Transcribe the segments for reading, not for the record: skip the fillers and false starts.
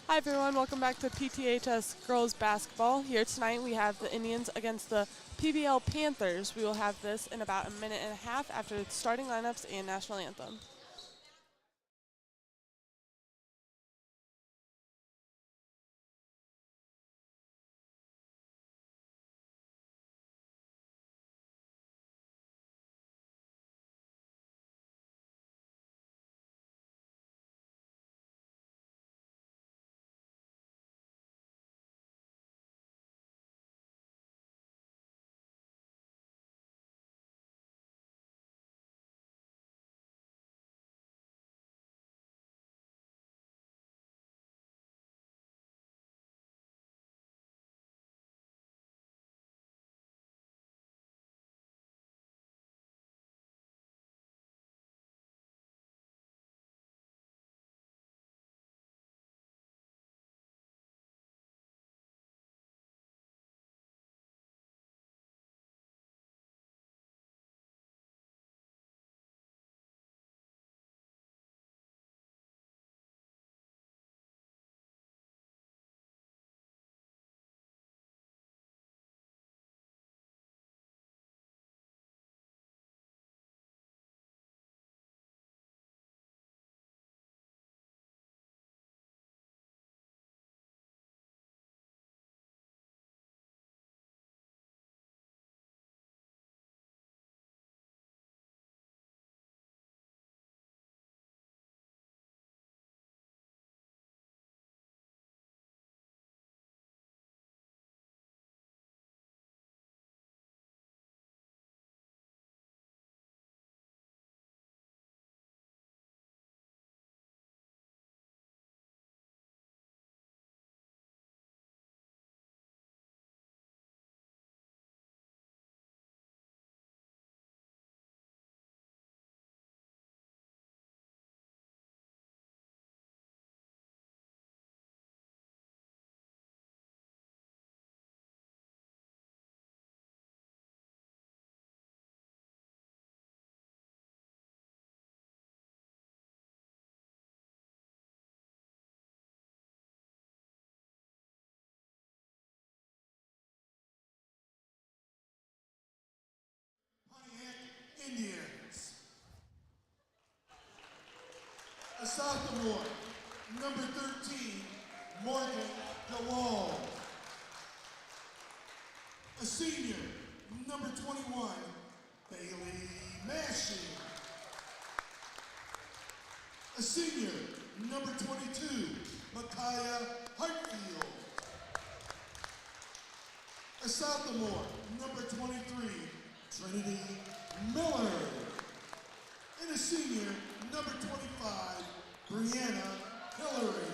Hi everyone, welcome back to PTHS Girls Basketball. Here tonight we have the Indians against the PBL Panthers. We will have this in about a minute and a half after the starting lineups and national anthem. Pontiac Indians. A sophomore, number 13, Morgan DeWall. A senior, number 21, Bailey Mashing. A senior, number 22, Micaiah Hartfield. A sophomore, number 23, Trinity Miller. And a senior, number 25, Brianna Hillary.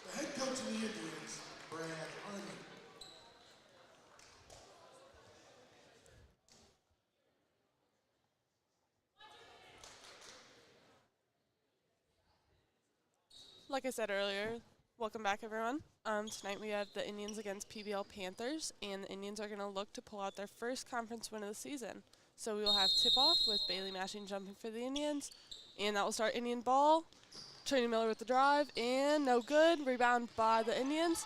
The head coach of the Indians, Brad Harney. Like I said earlier, welcome back everyone. Tonight we have the Indians against PBL Panthers, and the Indians are going to look to pull out their first conference win of the season. So we will have tip-off with Bailey Mashing jumping for the Indians, and that will start Indian ball. Trinity Miller with the drive, and no good. Rebound by the Indians.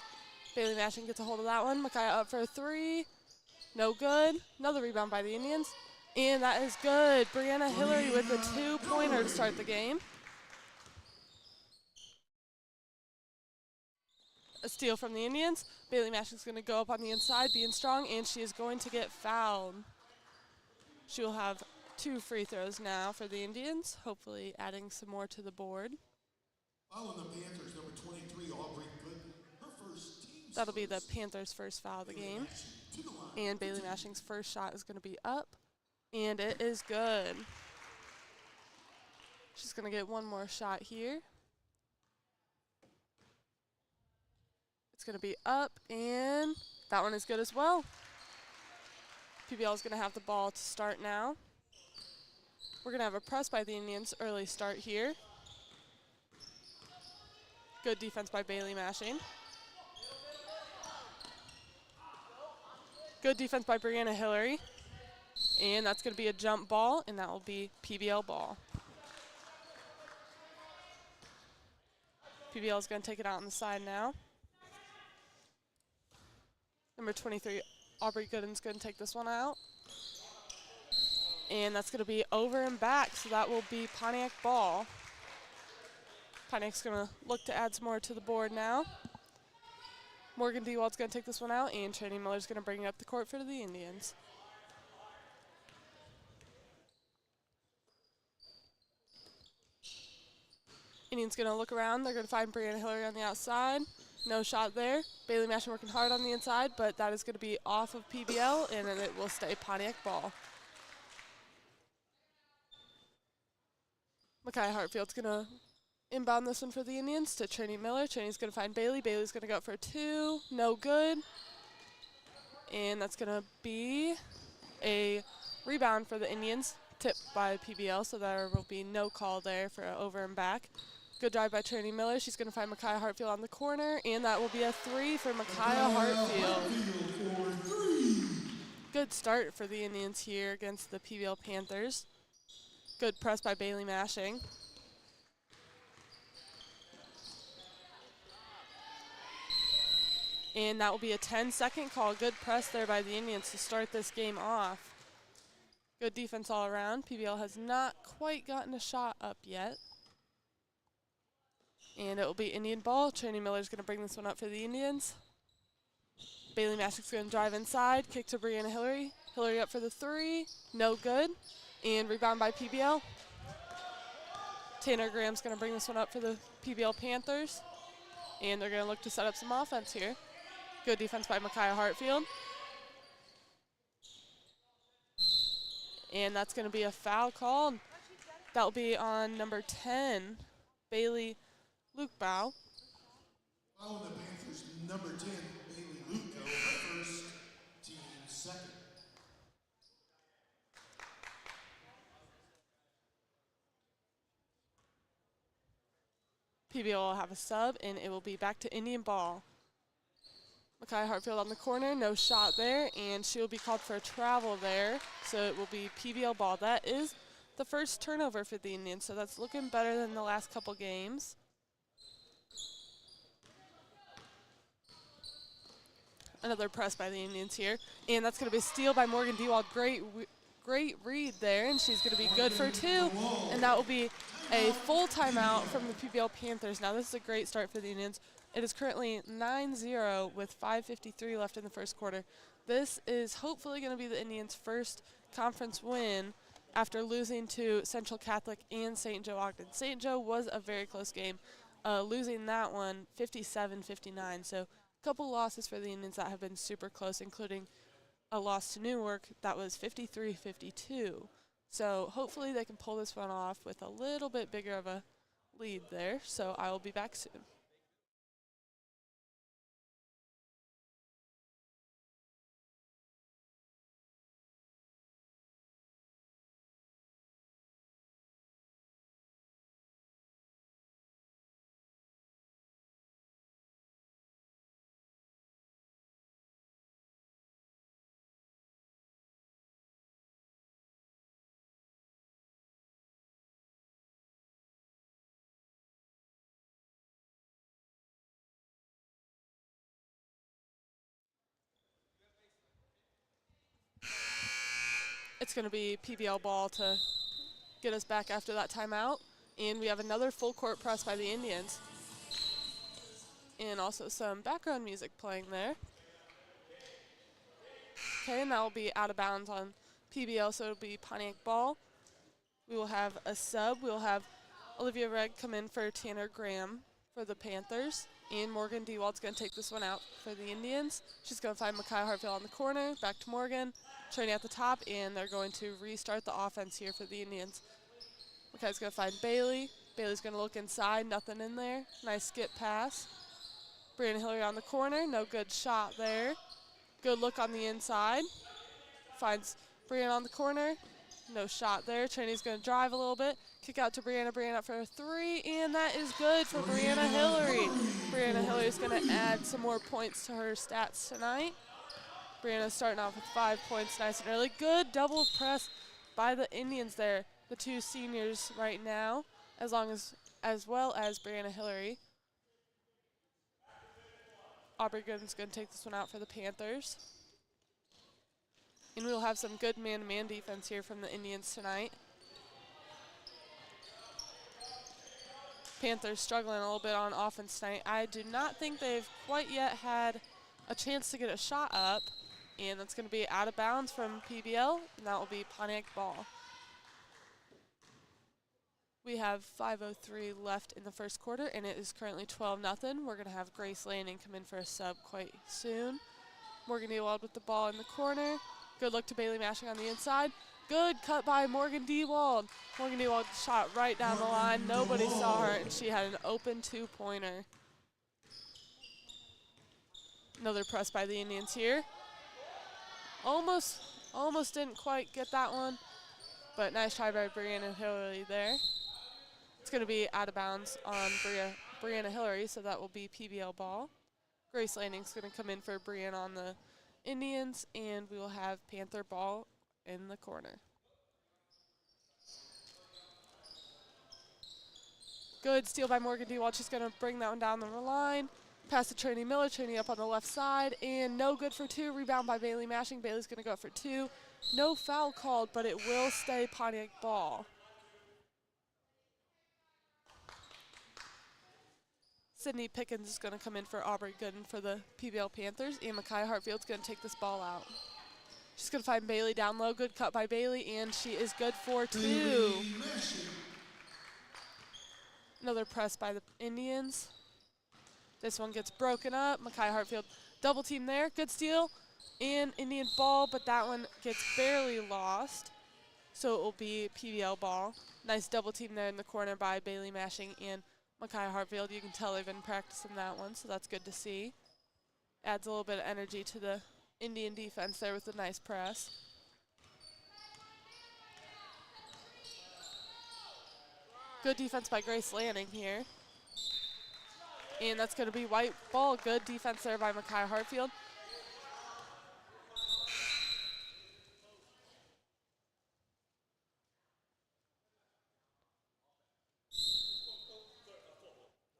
Bailey Mashing gets a hold of that one. Micaiah up for a three. No good. Another rebound by the Indians, and that is good. Brianna Hillary with a two-pointer to start the game. A steal from the Indians. Bailey Mashing's going to go up on the inside, being strong, and she is going to get fouled. She will have 2 free throws now for the Indians, hopefully adding some more to the board. Following the Panthers, number 23, Aubrey Good. Her first team. That'll be the Panthers' first foul of the game. And Bailey Mashing's first shot is going to be up, and it is good. She's going to get one more shot here. It's going to be up, and that one is good as well. PBL is going to have the ball to start now. We're going to have a press by the Indians, early start here. Good defense by Bailey Mashing. Good defense by Brianna Hillary. And that's going to be a jump ball, and that will be PBL ball. PBL is going to take it out on the side now. Number 23, Aubrey Gooden's going to take this one out. And that's going to be over and back, so that will be Pontiac ball. Pontiac's going to look to add some more to the board now. Morgan Dewald's going to take this one out, and Trinity Miller's going to bring it up the court for the Indians. Indians going to look around. They're going to find Brianna Hillary on the outside. No shot there. Bailey Mashing working hard on the inside, but that is going to be off of PBL, and then it will stay Pontiac ball. Micaiah Hartfield's going to inbound this one for the Indians to Trinity Miller. Trinity's going to find Bailey. Bailey's going to go up for a 2. No good. And that's going to be a rebound for the Indians, tipped by PBL, so there will be no call there for over and back. Good drive by Trinity Miller. She's going to find Micaiah Hartfield on the corner, and that will be a 3 for Micaiah Hartfield. Good start for the Indians here against the PBL Panthers. Good press by Bailey Mashing. And that will be a 10-second call. Good press there by the Indians to start this game off. Good defense all around. PBL has not quite gotten a shot up yet. And it will be Indian ball. Trinity Miller's going to bring this one up for the Indians. Bailey Mashing's going to drive inside. Kick to Brianna Hillary. Hillary up for the 3. No good. And rebound by PBL. Tanner Graham's going to bring this one up for the PBL Panthers. And they're going to look to set up some offense here. Good defense by Micaiah Hartfield. And that's going to be a foul called. That will be on number 10, Bailey Lukebow. Foul the Panthers, number 10, Bailey Lukebow, first, team second. PBL will have a sub, and it will be back to Indian ball. Micaiah Hartfield on the corner, no shot there, and she will be called for a travel there, so it will be PBL ball. That is the first turnover for the Indians, so that's looking better than the last couple games. Another press by the Indians here, and that's going to be a steal by Morgan Dewald. Great read there, and she's going to be good for 2, and that will be a full timeout from the PBL Panthers. Now this is a great start for the Indians. It is currently 9-0 with 5:53 left in the first quarter. This is hopefully going to be the Indians' first conference win after losing to Central Catholic and St. Joe Ogden. St. Joe was a very close game, losing that one 57-59. So a couple losses for the Indians that have been super close, including a loss to Newark that was 53-52. So hopefully they can pull this one off with a little bit bigger of a lead there. So I will be back soon. It's going to be PBL ball to get us back after that timeout. And we have another full court press by the Indians. And also some background music playing there. Okay, and that will be out of bounds on PBL, so it'll be Pontiac ball. We will have a sub. We will have Olivia Regg come in for Tanner Graham for the Panthers. And Morgan Dewald's going to take this one out for the Indians. She's going to find Micaiah Hartfield on the corner. Back to Morgan. Trinity at the top, and they're going to restart the offense here for the Indians. Micaiah's going to find Bailey. Bailey's going to look inside. Nothing in there. Nice skip pass. Brianna Hillary on the corner. No good shot there. Good look on the inside. Finds Brianna on the corner. No shot there. Trinity's going to drive a little bit. Kick out to Brianna. Brianna up for a 3, and that is good for Brianna Hillary. Brianna Hillary is going to add some more points to her stats tonight. Brianna starting off with 5 points nice and early. Good double press by the Indians there. The two seniors right now, as well as Brianna Hillary. Aubrey Gooden's going to take this one out for the Panthers. And we'll have some good man-to-man defense here from the Indians tonight. Panthers struggling a little bit on offense tonight. I do not think they've quite yet had a chance to get a shot up. And that's going to be out of bounds from PBL, and that will be Pontiac ball. We have 5:03 left in the first quarter, and it is currently 12-0. We're going to have Grace Landing come in for a sub quite soon. Morgan Dewald with the ball in the corner. Good look to Bailey Mashing on the inside. Good cut by Morgan Dewald. Morgan Dewald shot right down the line. Nobody saw her, and she had an open two-pointer. Another press by the Indians here. Almost didn't quite get that one, but nice try by Brianna Hillary there. It's going to be out of bounds on Brianna Hillary, so that will be PBL ball. Grace Landing's going to come in for Brianna on the Indians, and we will have Panther ball in the corner. Good steal by Morgan Dewald. She's going to bring that one down the line. Pass to Trinity Miller. Trinity up on the left side, and no good for two. Rebound by Bailey Mashing. Bailey's going to go up for two. No foul called, but it will stay Pontiac ball. Sydney Pickens is going to come in for Aubrey Gooden for the PBL Panthers, and Micaiah Hartfield's going to take this ball out. She's going to find Bailey down low. Good cut by Bailey, and she is good for two. Another press by the Indians. This one gets broken up. Micaiah Hartfield double team there. Good steal and Indian ball, but that one gets barely lost. So it will be PBL ball. Nice double team there in the corner by Bailey Mashing and Micaiah Hartfield. You can tell they've been practicing that one, so that's good to see. Adds a little bit of energy to the Indian defense there with a nice press. Good defense by Grace Lanning here. And that's going to be white ball. Good defense there by Micaiah Hartfield.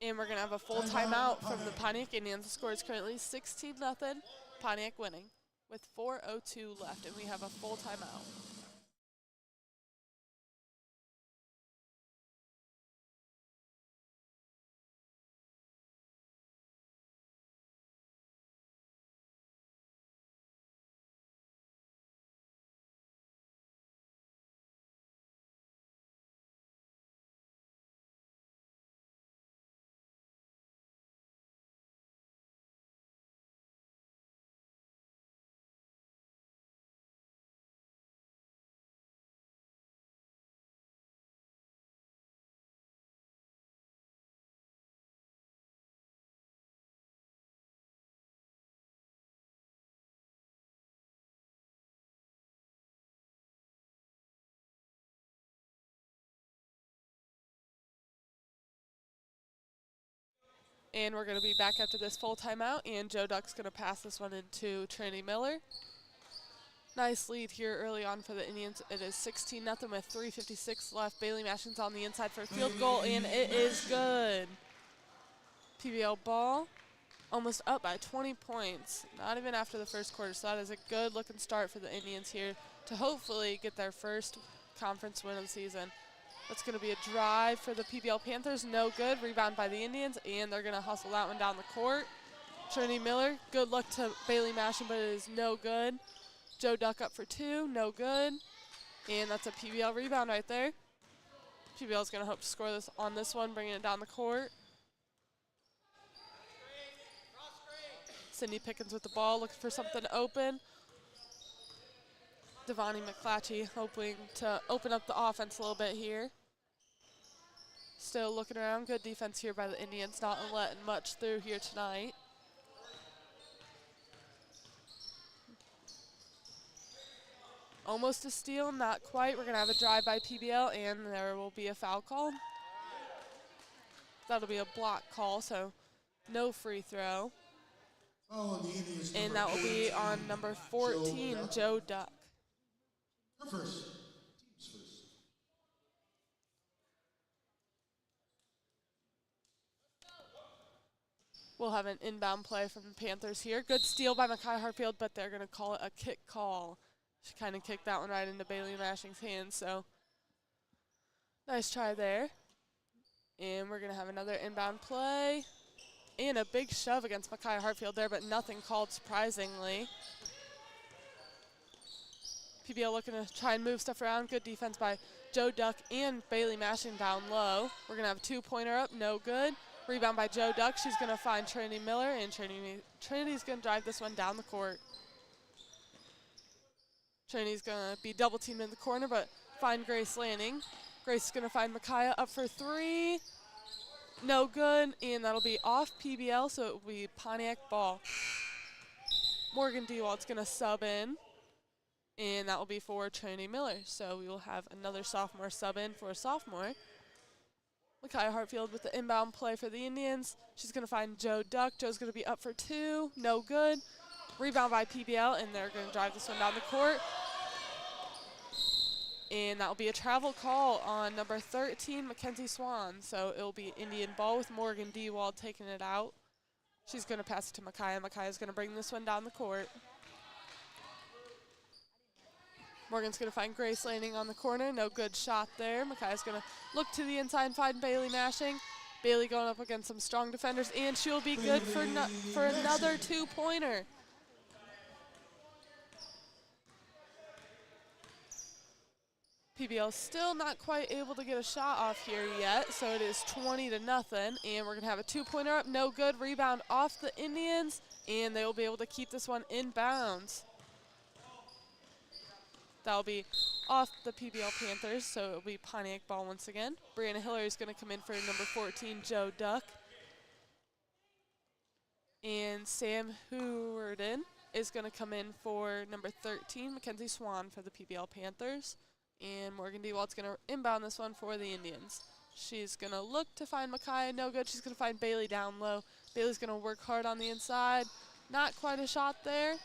And we're going to have a full timeout from the Pontiac Indians. The score is currently 16-0. Pontiac winning with 4:02 left, and we have a full timeout. And we're going to be back after this full timeout, and Joe Duck's going to pass this one into Trinity Miller. Nice lead here early on for the Indians. It is 16-0 with 3:56 left. Bailey Mashing's on the inside for a field goal, and it is good. PBL ball, almost up by 20 points, not even after the first quarter. So that is a good looking start for the Indians here to hopefully get their first conference win of the season. That's going to be a drive for the PBL Panthers. No good. Rebound by the Indians, and they're going to hustle that one down the court. Trinity Miller, good luck to Bailey Mashing, but it is no good. Joe Duck up for two, no good. And that's a PBL rebound right there. PBL is going to hope to score this on this one, bringing it down the court. Sydney Pickens with the ball, looking for something open. Devani McClatchy hoping to open up the offense a little bit here. Still looking around. Good defense here by the Indians, not letting much through here tonight. Almost a steal, not quite. We're going to have a drive by PBL, and there will be a foul call. That'll be a block call, so no free throw. And that will be on number 14, Joe Duck. First. We'll have an inbound play from the Panthers here. Good steal by Makai Hartfield, but they're going to call it a kick call. She kind of kicked that one right into Bailey Mashing's hands, so nice try there. And we're going to have another inbound play. And a big shove against Makai Hartfield there, but nothing called, surprisingly. PBL looking to try and move stuff around. Good defense by Joe Duck and Bailey Mashing down low. We're going to have a two-pointer up, no good. Rebound by Joe Duck. She's going to find Trinity Miller, and Trinity's going to drive this one down the court. Trinity's going to be double-teamed in the corner, but find Grace Lanning. Grace is going to find Micaiah up for three. No good, and that'll be off PBL, so it will be Pontiac ball. Morgan Dewald's going to sub in, and that will be for Trinity Miller. So we will have another sophomore sub in for a sophomore. Micaiah Hartfield with the inbound play for the Indians. She's going to find Joe Duck. Joe's going to be up for two. No good. Rebound by PBL, and they're going to drive this one down the court. And that will be a travel call on number 13, Mackenzie Swan. So it will be Indian ball with Morgan Dewald taking it out. She's going to pass it to Micaiah. Micaiah's going to bring this one down the court. Morgan's going to find Grace Landing on the corner. No good shot there. Micaiah's going to look to the inside and find Bailey Mashing. Bailey going up against some strong defenders, and she'll be good for another two-pointer. PBL still not quite able to get a shot off here yet, so it is 20-0, and we're going to have a two-pointer up. No good. Rebound off the Indians, and they will be able to keep this one in bounds. That'll be off the PBL Panthers, so it'll be Pontiac ball once again. Brianna Hillary is going to come in for number 14, Joe Duck. And Sam Howarden is going to come in for number 13, Mackenzie Swan for the PBL Panthers. And Morgan Dewald's going to inbound this one for the Indians. She's going to look to find Micaiah, no good. She's going to find Bailey down low. Bailey's going to work hard on the inside. Not quite a shot there.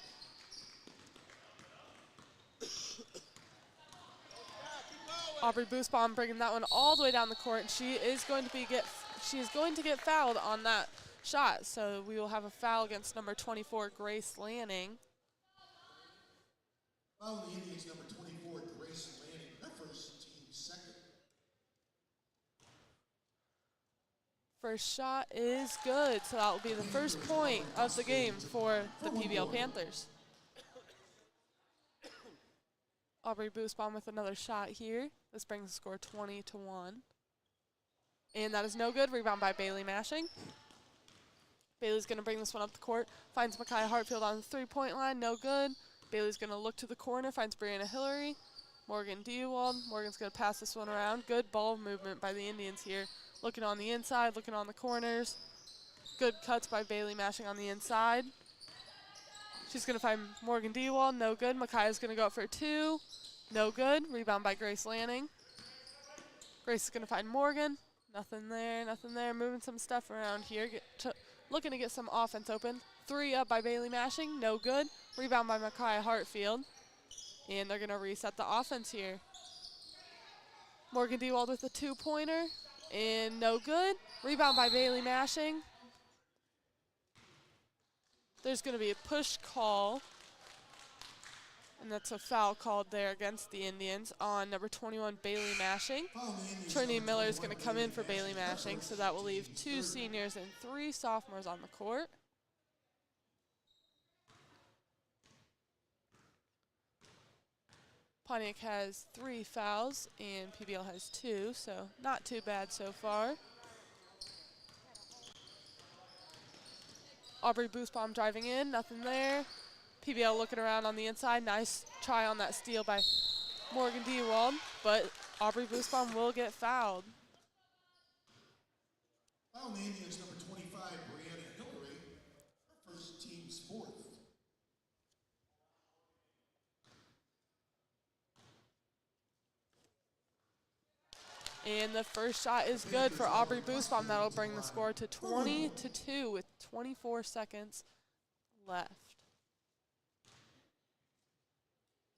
Aubrey Boosbaum bringing that one all the way down the court, and she is going to get fouled on that shot. So we will have a foul against number 24, Grace Lanning. Foul the Indians, number 24, Grace Lanning, her first, team second. First shot is good, so that will be the first point of the game for the PBL Panthers. Aubrey Boosbaum with another shot here. This brings the score 20-1. And that is no good. Rebound by Bailey Mashing. Bailey's going to bring this one up the court. Finds Micaiah Hartfield on the three-point line. No good. Bailey's going to look to the corner. Finds Brianna Hillary. Morgan Dewald. Morgan's going to pass this one around. Good ball movement by the Indians here. Looking on the inside, looking on the corners. Good cuts by Bailey Mashing on the inside. She's going to find Morgan Dewald. No good. Micaiah's going to go up for two. No good. Rebound by Grace Lanning. Grace is going to find Morgan. Nothing there, nothing there. Moving some stuff around here. Looking to get some offense open. Three up by Bailey Mashing. No good. Rebound by Micaiah Hartfield. And they're going to reset the offense here. Morgan Dewald with a two-pointer. And no good. Rebound by Bailey Mashing. There's going to be a push call, and that's a foul called there against the Indians on number 21, Bailey Mashing. Trinity Miller is going to come in for Bailey Mashing, so that will leave two seniors and three sophomores on the court. Pontiac has 3 fouls, and PBL has 2, so not too bad so far. Aubrey Boosbaum driving in, nothing there. PBL looking around on the inside. Nice try on that steal by Morgan Dewald, but Aubrey Boosbaum will get fouled. Foul the Indians, number 25, Brianna Hillary, her first, team's fourth. And the first shot is good for Aubrey Boosbaum. That'll bring the score to 20-2 with 24 seconds left.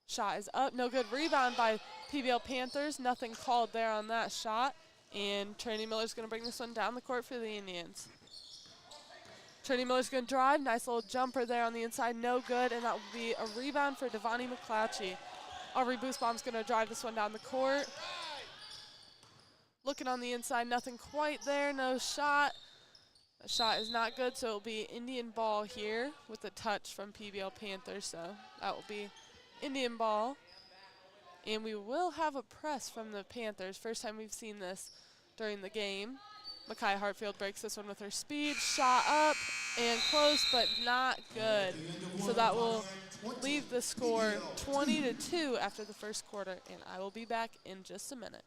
Shot is up, no good. Rebound by PBL Panthers. Nothing called there on that shot. And Trinity Miller's going to bring this one down the court for the Indians. Trinity Miller's going to drive. Nice little jumper there on the inside. No good, and that will be a rebound for Devani McClatchy. Aubrey Boostbaum's going to drive this one down the court. Looking on the inside, nothing quite there. No shot. The shot is not good, so it will be Indian ball here with a touch from PBL Panthers. So that will be Indian ball. And we will have a press from the Panthers. First time we've seen this during the game. Micaiah Hartfield breaks this one with her speed. Shot up and close, but not good. So that will leave the score 20-2 after the first quarter. And I will be back in just a minute.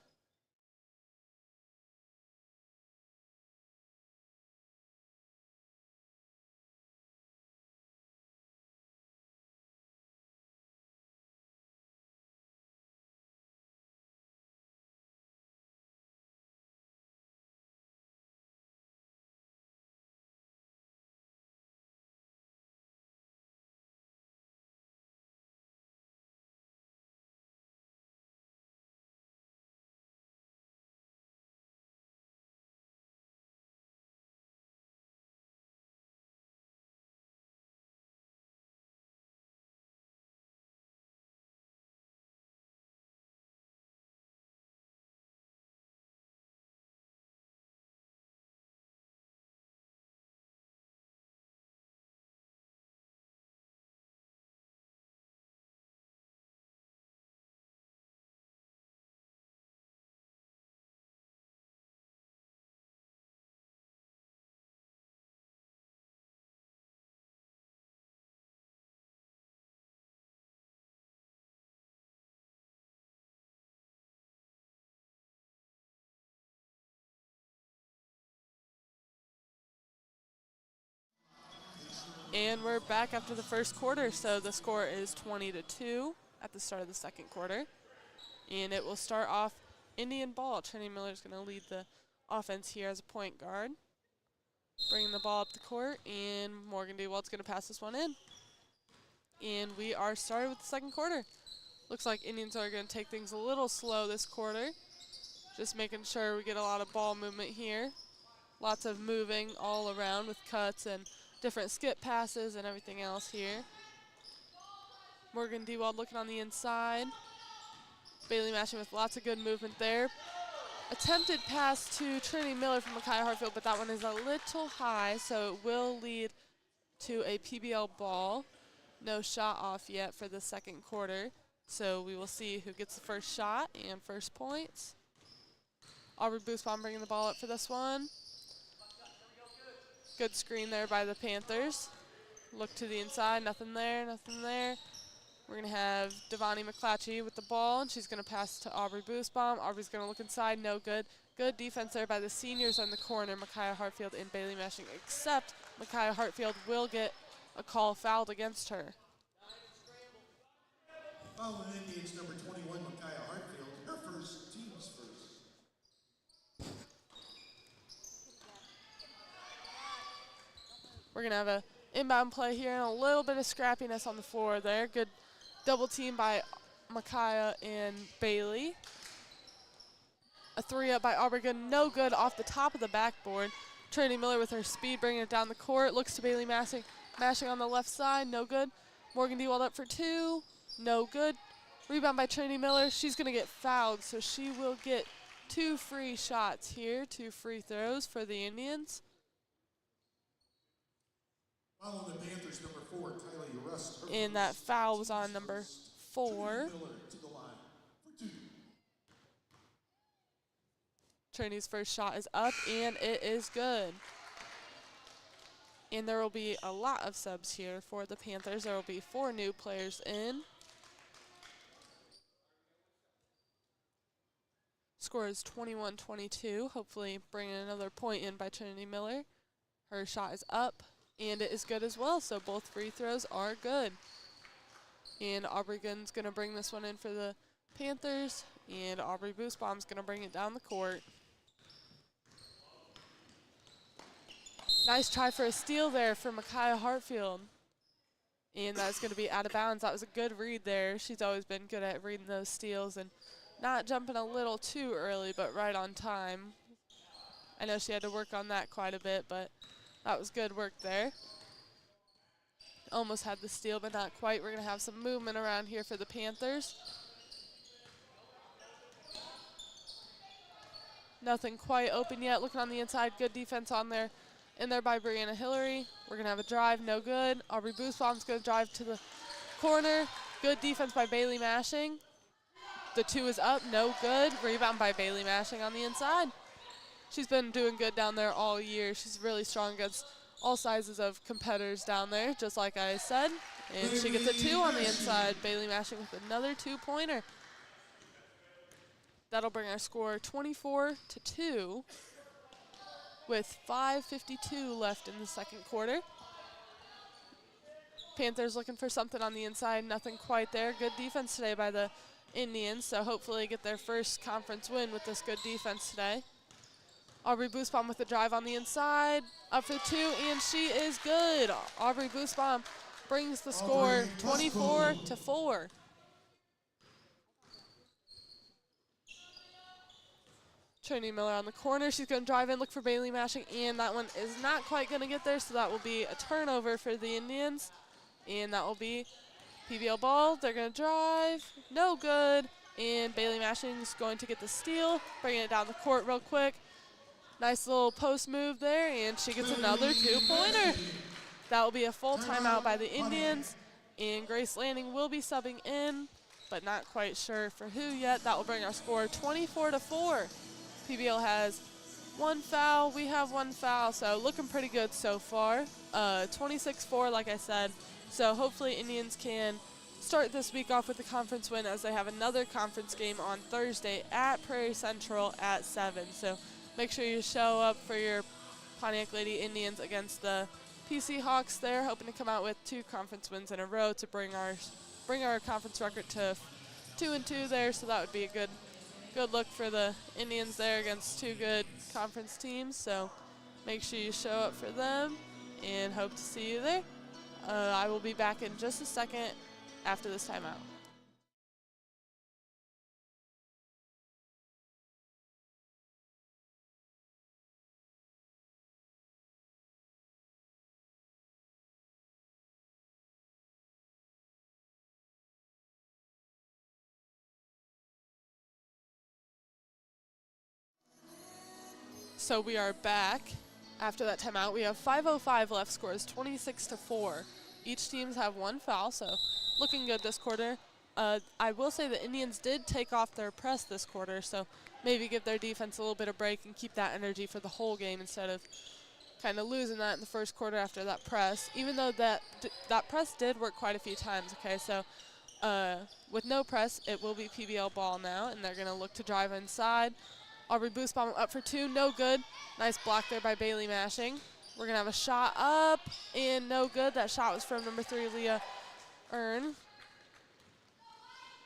And we're back after the first quarter, so the score is 20-2 at the start of the second quarter. And it will start off Indian ball. Trinity Miller's going to lead the offense here as a point guard. Bringing the ball up the court, and Morgan Dewald's going to pass this one in. And we are started with the second quarter. Looks like Indians are going to take things a little slow this quarter. Just making sure we get a lot of ball movement here. Lots of moving all around with cuts and different skip passes and everything else here. Morgan Dewald looking on the inside. Bailey Mashing with lots of good movement there. Attempted pass to Trinity Miller from Micaiah Hartfield, but that one is a little high, so it will lead to a PBL ball. No shot off yet for the second quarter, so we will see who gets the first shot and first points. Aubrey Boostbaum bringing the ball up for this one. Good screen there by the Panthers. Look to the inside, nothing there, nothing there. We're going to have Devani McClatchy with the ball, and she's going to pass to Aubrey Boostbaum. Aubrey's going to look inside, no good. Good defense there by the seniors on the corner, Micaiah Hartfield and Bailey Mashing, except Micaiah Hartfield will get a call fouled against her. Foul on Indians number 21, Micaiah Hartfield, her first, team's first. We're going to have a inbound play here and a little bit of scrappiness on the floor there. Good double team by Micaiah and Bailey. A three up by Aubrey, good, no good off the top of the backboard. Trinity Miller with her speed bringing it down the court. Looks to Bailey Mashing on the left side, no good. Morgan Dewald up for two, no good. Rebound by Trinity Miller. She's going to get fouled, so she will get two free shots here, two free throws for the Indians. Foul on the Panthers, number 4, Kylie Rust. And that foul was on number 4. Trinity's first shot is up, and it is good. And there will be a lot of subs here for the Panthers. There will be 4 new players in. Score is 21-22. Hopefully bringing another point in by Trinity Miller. Her shot is up, and it is good as well, so both free throws are good. And Aubrey Gunn's going to bring this one in for the Panthers, and Aubrey Boostbaum's going to bring it down the court. Nice try for a steal there for Micaiah Hartfield. And that's going to be out of bounds. That was a good read there. She's always been good at reading those steals and not jumping a little too early, but right on time. I know she had to work on that quite a bit, but That was good work there. Almost had the steal, but not quite. We're going to have some movement around here for the Panthers. Nothing quite open yet. Looking on the inside, good defense on there. In there by Brianna Hillary. We're going to have a drive, no good. Aubrey Boosbaum's going to drive to the corner. Good defense by Bailey Mashing. The 2 is up, no good. Rebound by Bailey Mashing on the inside. She's been doing good down there all year. She's really strong against all sizes of competitors down there, just like I said. And she gets a 2 on the inside. Bailey Mashing with another 2-pointer. That'll bring our score 24-2 with 5:52 left in the second quarter. Panthers looking for something on the inside, nothing quite there. Good defense today by the Indians, so hopefully get their first conference win with this good defense today. Aubrey Boosbaum with the drive on the inside, up for 2, and she is good. Aubrey Boosbaum brings the score 24-4. Trinity Miller on the corner. She's going to drive in, look for Bailey Mashing, and that one is not quite going to get there, so that will be a turnover for the Indians. And that will be PBL ball. They're going to drive. No good. And Bailey Mashing is going to get the steal, bringing it down the court real quick. Nice little post move there, and she gets another 2-pointer. That will be a full timeout by the Indians, and Grace Lanning will be subbing in, but not quite sure for who yet. That will bring our score 24-4. PBL has 1 foul. We have 1 foul, so looking pretty good so far. 26-4, like I said. So hopefully Indians can start this week off with a conference win, as they have another conference game on Thursday at Prairie Central at 7. So make sure you show up for your Pontiac Lady Indians against the PC Hawks there, hoping to come out with 2 conference wins in a row to bring our conference record to 2-2 there. So that would be a good look for the Indians there against 2 good conference teams. So make sure you show up for them, and hope to see you there. I will be back in just a second after this timeout. So we are back after that timeout. We have 5:05 left. Score is 26-4. Each teams have 1 foul, so looking good this quarter. I will say the Indians did take off their press this quarter, so maybe give their defense a little bit of break and keep that energy for the whole game instead of kind of losing that in the first quarter after that press. Even though that press did work quite a few times. Okay, so with no press, it will be PBL ball now, and they're going to look to drive inside. Aubrey Boosbaum up for 2, no good. Nice block there by Bailey Mashing. We're going to have a shot up, and no good. That shot was from number 3, Leah Earn.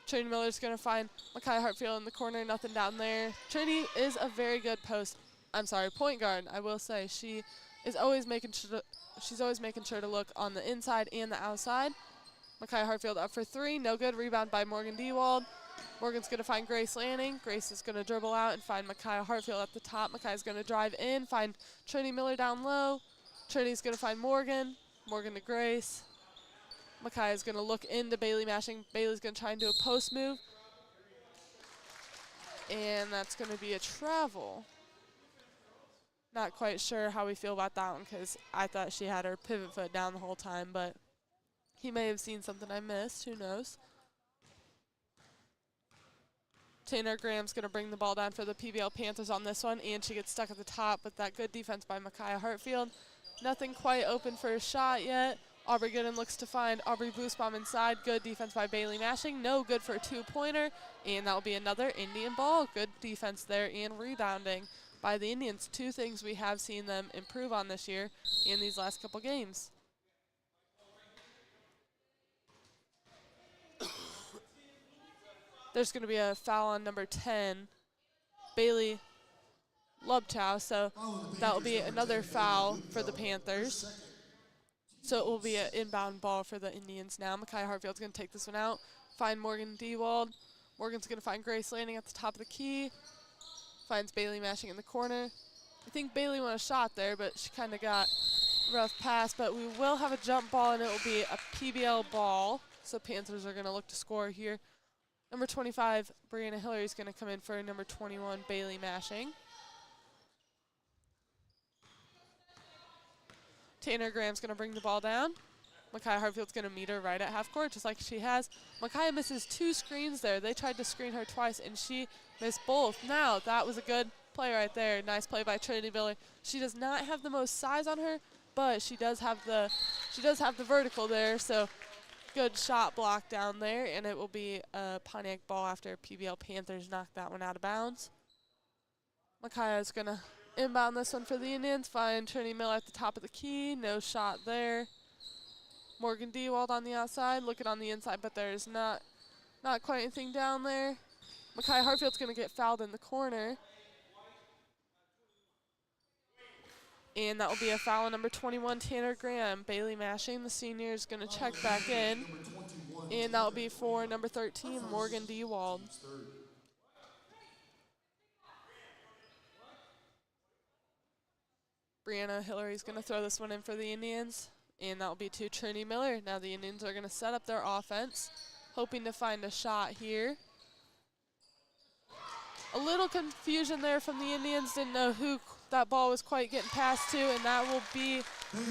Trinity Miller's going to find Makai Hartfield in the corner, nothing down there. Trinity is a very good point guard. I will say she is always making sure to look on the inside and the outside. Makai Hartfield up for 3, no good. Rebound by Morgan Dewald. Morgan's going to find Grace Lanning. Grace is going to dribble out and find Makai Hartfield at the top. Makai's going to drive in, find Trinity Miller down low. Trinity's going to find Morgan. Morgan to Grace. Makai is going to look into Bailey Mashing. Bailey's going to try and do a post move. And that's going to be a travel. Not quite sure how we feel about that one, because I thought she had her pivot foot down the whole time, but he may have seen something I missed. Who knows? Tanner Graham's going to bring the ball down for the PBL Panthers on this one, and she gets stuck at the top with that good defense by Makai Hartfield. Nothing quite open for a shot yet. Aubrey Gooden looks to find Aubrey Boosbaum inside. Good defense by Bailey Mashing. No good for a 2-pointer, and that will be another Indian ball. Good defense there and rebounding by the Indians. 2 things we have seen them improve on this year in these last couple games. There's going to be a foul on number 10, Bailey Lubchow, so that will be another foul for the Panthers. So it will be an inbound ball for the Indians now. Makai Hartfield's going to take this one out, find Morgan Dewald. Morgan's going to find Grace Lanning at the top of the key, finds Bailey Mashing in the corner. I think Bailey won a shot there, but she kind of got rough pass, but we will have a jump ball, and it will be a PBL ball. So Panthers are going to look to score here. Number 25, Brianna Hillary is going to come in for number 21, Bailey Mashing. Tanner Graham's going to bring the ball down. Micaiah Hartfield's going to meet her right at half court, just like she has. Micaiah misses 2 screens there. They tried to screen her twice, and she missed both. Now, that was a good play right there. Nice play by Trinity Miller. She does not have the most size on her, but she does have the vertical there, so good shot block down there, and it will be a Pontiac ball after PBL Panthers knocked that one out of bounds. Micaiah is going to inbound this one for the Indians. Find Trinity Miller at the top of the key. No shot there. Morgan Dewald on the outside, looking on the inside, but there's not quite anything down there. Micaiah Hartfield's going to get fouled in the corner. And that will be a foul on number 21, Tanner Graham. Bailey Mashing, the senior, is going to check back in. And that will be for number 13, Morgan Dewald. Brianna Hillary's going to throw this one in for the Indians. And that will be to Trinity Miller. Now the Indians are going to set up their offense, hoping to find a shot here. A little confusion there from the Indians. Didn't know who that ball was quite getting passed to, and that will be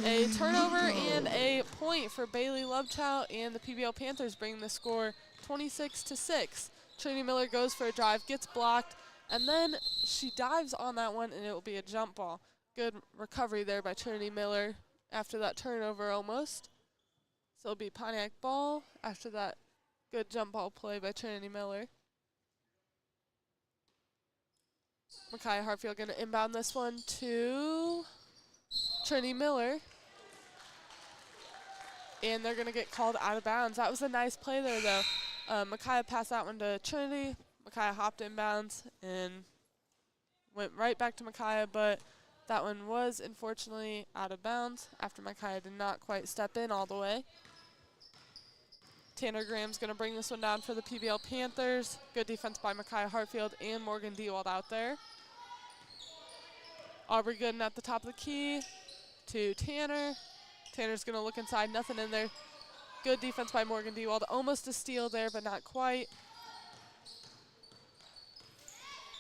a turnover and a point for Bailey Lovechow, and the PBL Panthers bring the score 26-6. Trinity Miller goes for a drive, gets blocked, and then she dives on that one, and it will be a jump ball. Good recovery there by Trinity Miller after that turnover almost. So it'll be Pontiac ball after that good jump ball play by Trinity Miller. Micaiah Hartfield going to inbound this one to Trinity Miller. And they're going to get called out of bounds. That was a nice play there, though. Micaiah passed that one to Trinity. Micaiah hopped inbounds and went right back to Micaiah, but that one was unfortunately out of bounds after Micaiah did not quite step in all the way. Tanner Graham's going to bring this one down for the PBL Panthers. Good defense by Micaiah Hartfield and Morgan Dewald out there. Aubrey Gooden at the top of the key to Tanner. Tanner's going to look inside, nothing in there. Good defense by Morgan Dewald. Almost a steal there, but not quite.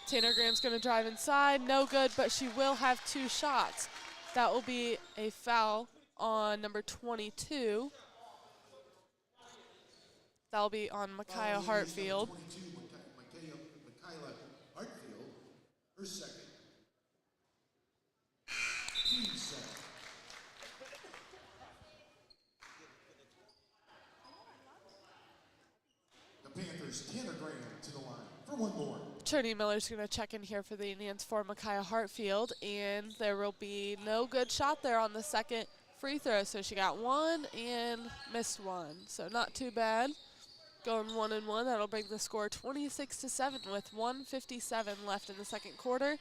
Tanner Graham's going to drive inside. No good, but she will have 2 shots. That will be a foul on number 22. That will be on Micaiah Hartfield. 22, Micaiah Hartfield, her second. Team second. The Panthers, Tanner Graham to the line for one more. Trinity Miller's going to check in here for the Indians for Micaiah Hartfield, and there will be no good shot there on the second free throw. So she got 1 and missed 1. So not too bad. Going 1-1, that'll bring the score 26-7 with 1:57 left in the second quarter.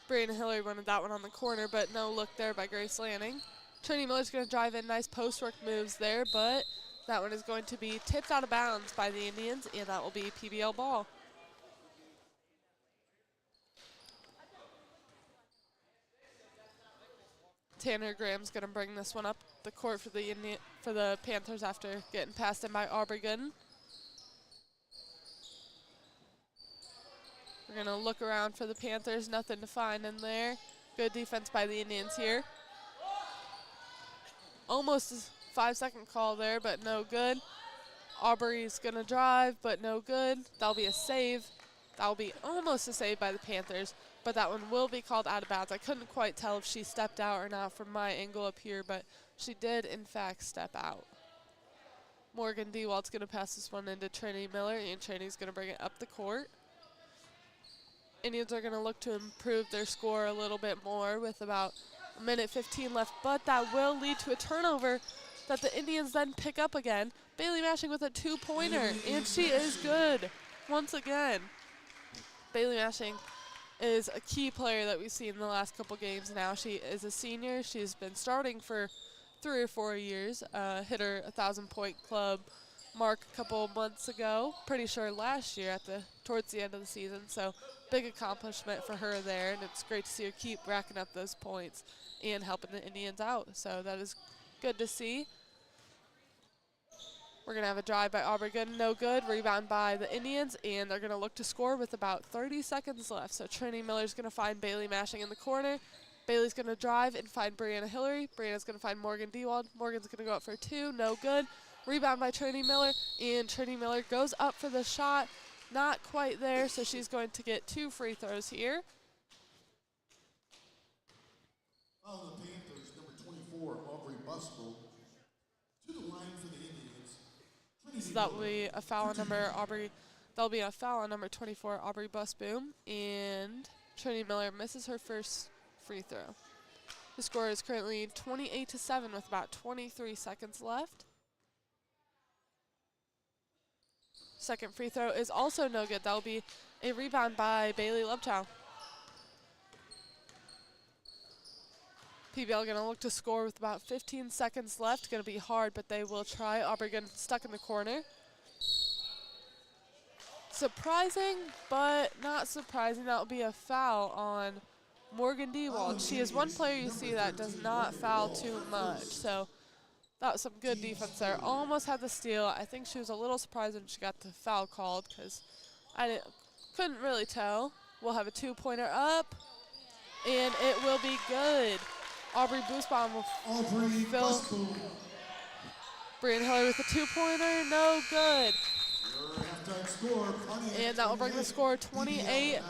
Brianna Hillary wanted that one on the corner, but no look there by Grace Lanning. Trinity Miller's going to drive in, nice post work moves there, but that one is going to be tipped out of bounds by the Indians, and that will be PBL ball. Tanner Graham's going to bring this one up the court for the Panthers after getting passed in by Aubrey Gooden. We're going to look around for the Panthers. Nothing to find in there. Good defense by the Indians here. Almost a 5-second call there, but no good. Aubrey's going to drive, but no good. That'll be a save. That'll be almost a save by the Panthers, but that one will be called out of bounds. I couldn't quite tell if she stepped out or not from my angle up here, but she did, in fact, step out. Morgan Dewald's going to pass this one into Trinity Miller, and Trinity's going to bring it up the court. Indians are going to look to improve their score a little bit more with about 1:15 left, but that will lead to a turnover that the Indians then pick up again. Bailey Mashing with a 2-pointer, and she is good once again. Bailey Mashing is a key player that we've seen in the last couple games now. She is a senior. She's been starting for 3 or 4 years, hit her 1,000-point club mark a couple months ago. Pretty sure last year towards the end of the season. So big accomplishment for her there, and it's great to see her keep racking up those points and helping the Indians out. So that is good to see. We're going to have a drive by Aubrey Gooden, no good. Rebound by the Indians, and they're going to look to score with about 30 seconds left. So Trinity Miller's going to find Bailey mashing in the corner. Bailey's going to drive and find Brianna Hillary. Brianna's going to find Morgan Dewald. Morgan's going to go up for two, no good. Rebound by Trinity Miller, and Trinity Miller goes up for the shot. Not quite there, so she's going to get 2 free throws here. On the Panthers, number 24, Aubrey Bustle, to the line for the Indians. So that will be a foul on number Aubrey. That'll be a foul on number 24, Aubrey Busboom, and Trinity Miller misses her first free throw. The score is currently 28-7 with about 23 seconds left. Second free throw is also no good. That'll be a rebound by Bailey Lubchow. PBL going to look to score with about 15 seconds left. Going to be hard, but they will try. Aubrey Gooden stuck in the corner. Surprising, but not surprising. That will be a foul on Morgan Dewald. She is one player you see that does not foul too much. So that was some good defense there. Almost had the steal. I think she was a little surprised when she got the foul called because couldn't really tell. We'll have a 2-pointer up, and it will be good. Aubrey Busbaum will fill. Brianna Hillary with a 2-pointer, no good. And that will bring the score 28-9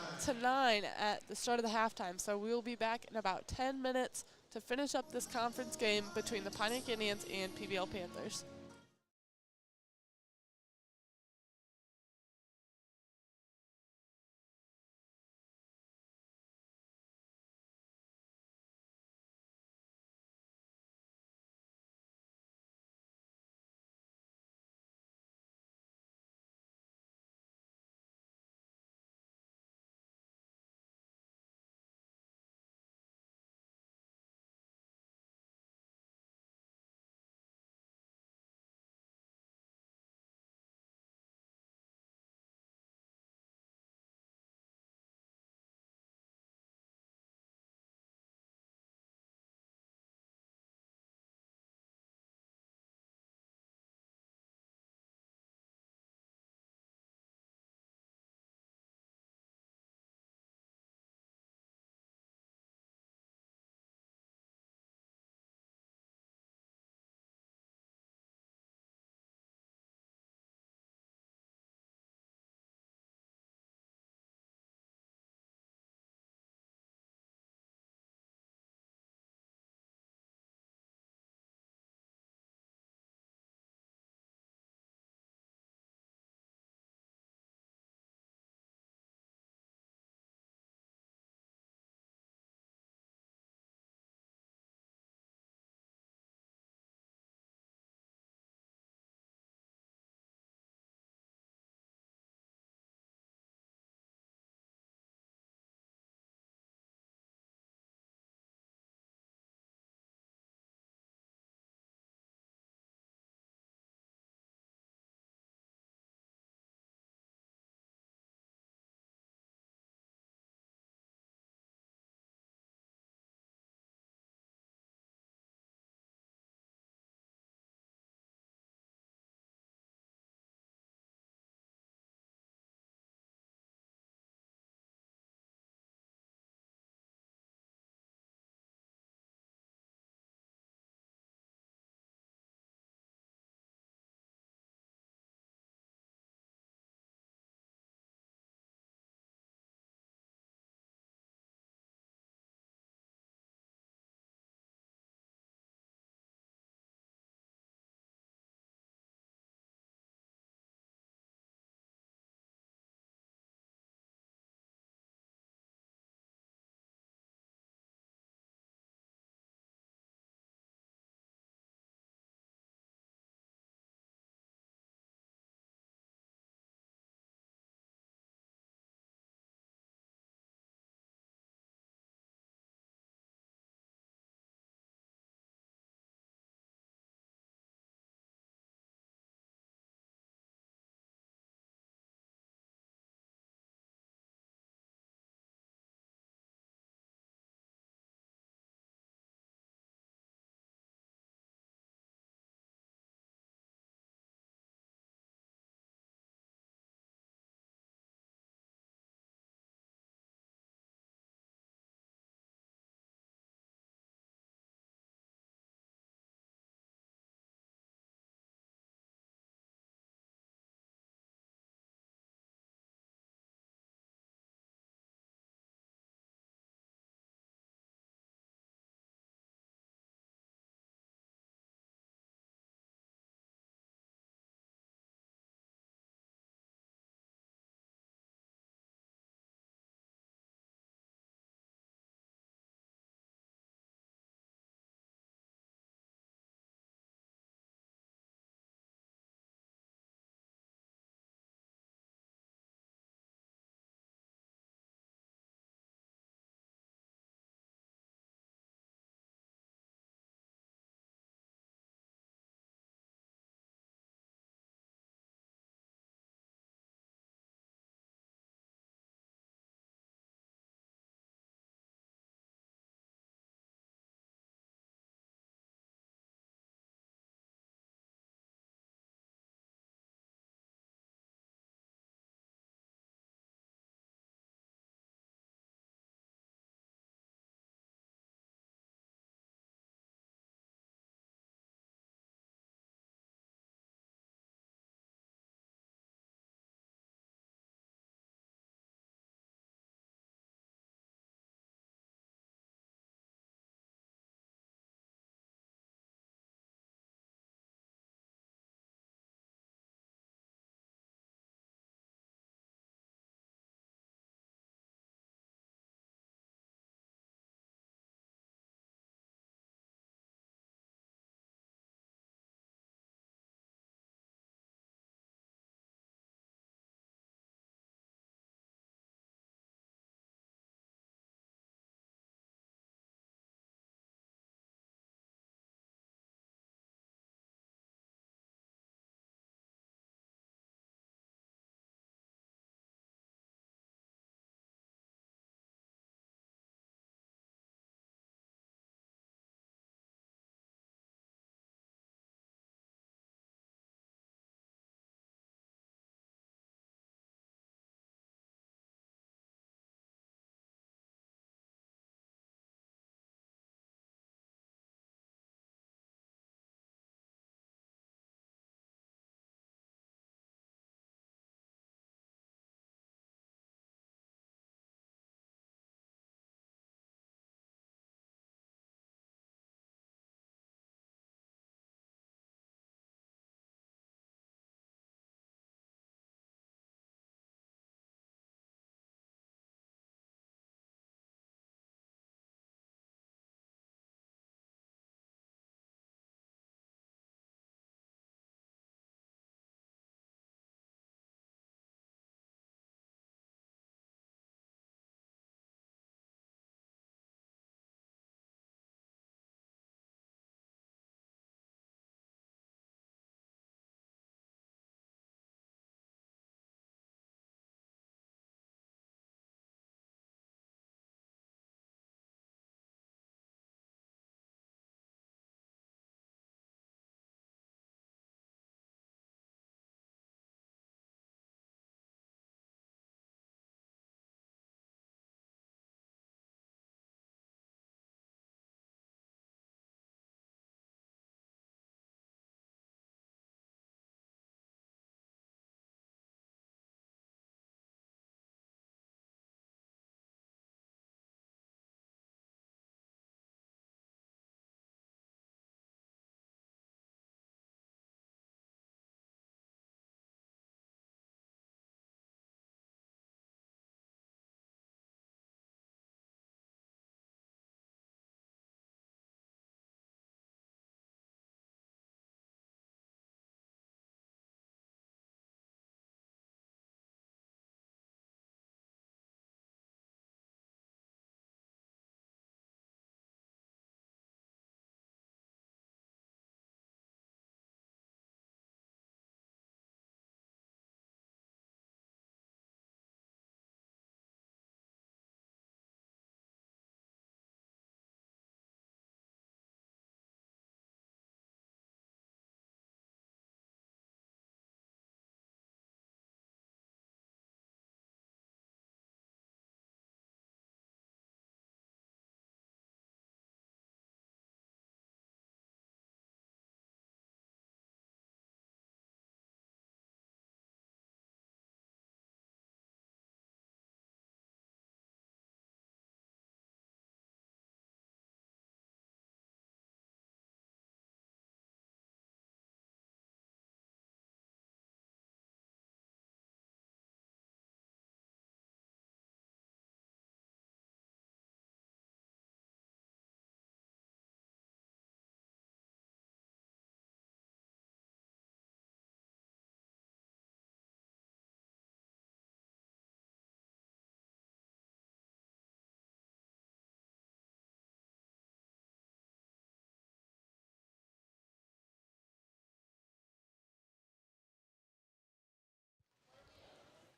at the start of the halftime. So we will be back in about 10 minutes to finish up this conference game between the Pontiac Indians and PBL Panthers.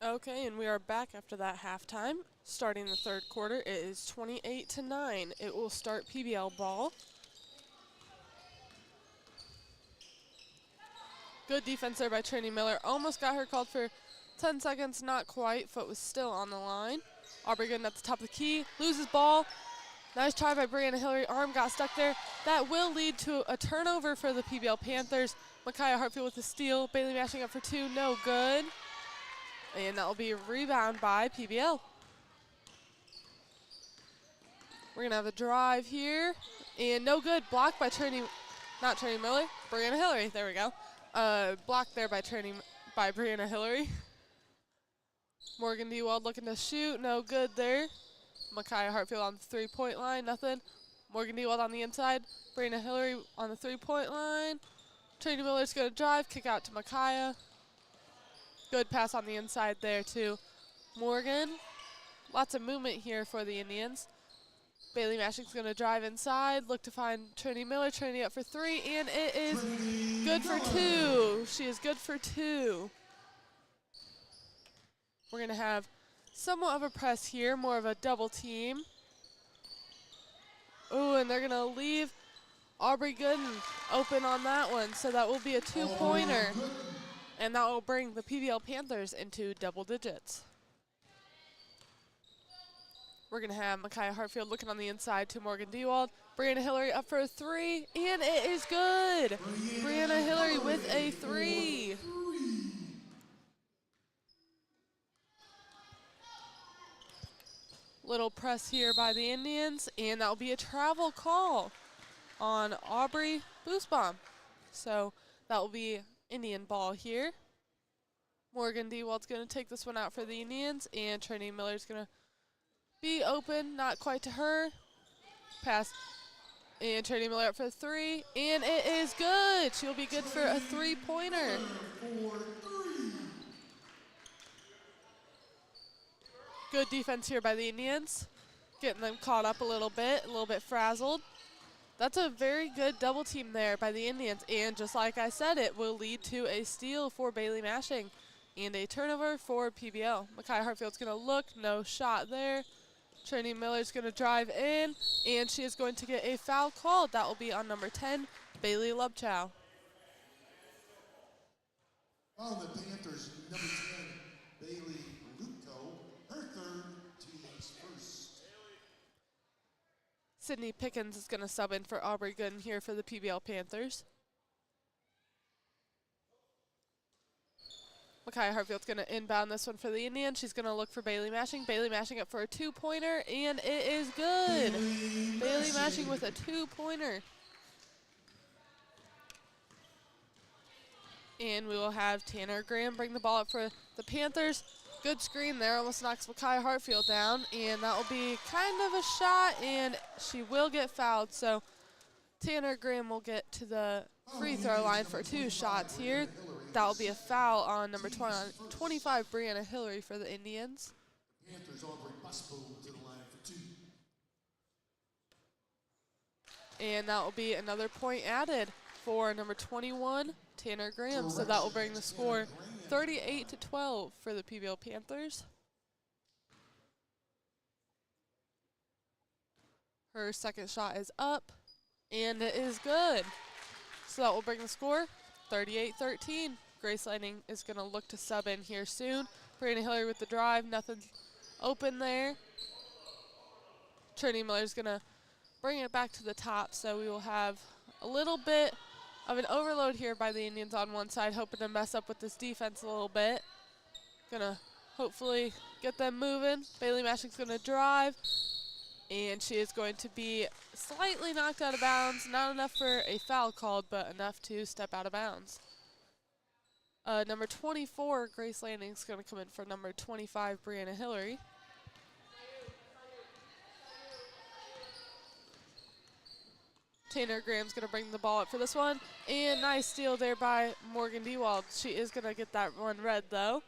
Okay, and we are back after that halftime. Starting the third quarter, it is 28-9. It will start PBL ball. Good defense there by Trini Miller. Almost got her called for 10 seconds, not quite. Foot was still on the line. Aubrey Gooden at the top of the key, loses ball. Nice try by Brianna Hillary. Arm got stuck there. That will lead to a turnover for the PBL Panthers. Micaiah Hartfield with the steal. Bailey mashing up for two, no good. And that will be a rebound by PBL. We're going to have a drive here. And no good. Blocked by not Trini Miller, Brianna Hillary. There we go. Blocked there by Brianna Hillary. Morgan Dewald looking to shoot. No good there. Micaiah Hartfield on the three-point line. Nothing. Morgan Dewald on the inside. Brianna Hillary on the three-point line. Trini Miller's going to drive. Kick out to Micaiah. Good pass on the inside there to Morgan. Lots of movement here for the Indians. Bailey Mashing's going to drive inside, look to find Trini Miller. Trini up for three, and it is good for two. She is good for two. We're going to have somewhat of a press here, more of a double team. Ooh, and they're going to leave Aubrey Gooden open on that one, so that will be a two-pointer. And that will bring the PBL Panthers into double digits. We're going to have Micaiah Hartfield looking on the inside to Morgan Dewald. Brianna Hillary up for a three, and it is good. Brianna Hillary with a three. Little press here by the Indians, and that will be a travel call on Aubrey Boosbaum. So that will be Indian ball here. Morgan Dewald's going to take this one out for the Indians, and Trini Miller's going to be open, not quite to her. Pass, and Trini Miller up for three, and it is good. She'll be good for a three-pointer. Good defense here by the Indians, getting them caught up a little bit frazzled. That's a very good double team there by the Indians, and just like I said, it will lead to a steal for Bailey Mashing and a turnover for PBL. Micaiah Hartfield's going to look, no shot there. Trini Miller's going to drive in, and she is going to get a foul called. That will be on number 10, Bailey Lubchow. On the Panthers, number 10, Bailey Lubchow, her third, team's first. Sydney Pickens is going to sub in for Aubrey Gooden here for the PBL Panthers. Micaiah Hartfield's going to inbound this one for the Indians. She's going to look for Bailey Mashing. Bailey Mashing up for a two-pointer, and it is good. Bailey Mashing with a two-pointer. And we will have Tanner Graham bring the ball up for the Panthers. Good screen there, almost knocks Micaiah Hartfield down, and that will be kind of a shot, and she will get fouled. So Tanner Graham will get to the free throw line for two shots here. That will be a foul on number 25, Brianna Hillary for the Indians. Panthers Aubrey Busbo to the line for two. And that will be another point added for number 21, Tanner Graham. So that will bring the score 38-12 for the PBL Panthers. Her second shot is up, and it is good. So that will bring the score 38-13. Grace Lightning is going to look to sub in here soon. Brianna Hillary with the drive, nothing open there. Trini Miller's going to bring it back to the top, so we will have a little bit of an overload here by the Indians on one side, hoping to mess up with this defense a little bit. Gonna hopefully get them moving. Bailey Mashing's gonna drive, and she is going to be slightly knocked out of bounds. Not enough for a foul called, but enough to step out of bounds. Number 24, Grace Landing's gonna come in for number 25, Brianna Hillary. Tanner Graham's going to bring the ball up for this one. And nice steal there by Morgan Dewald. She is going to get that one red, though.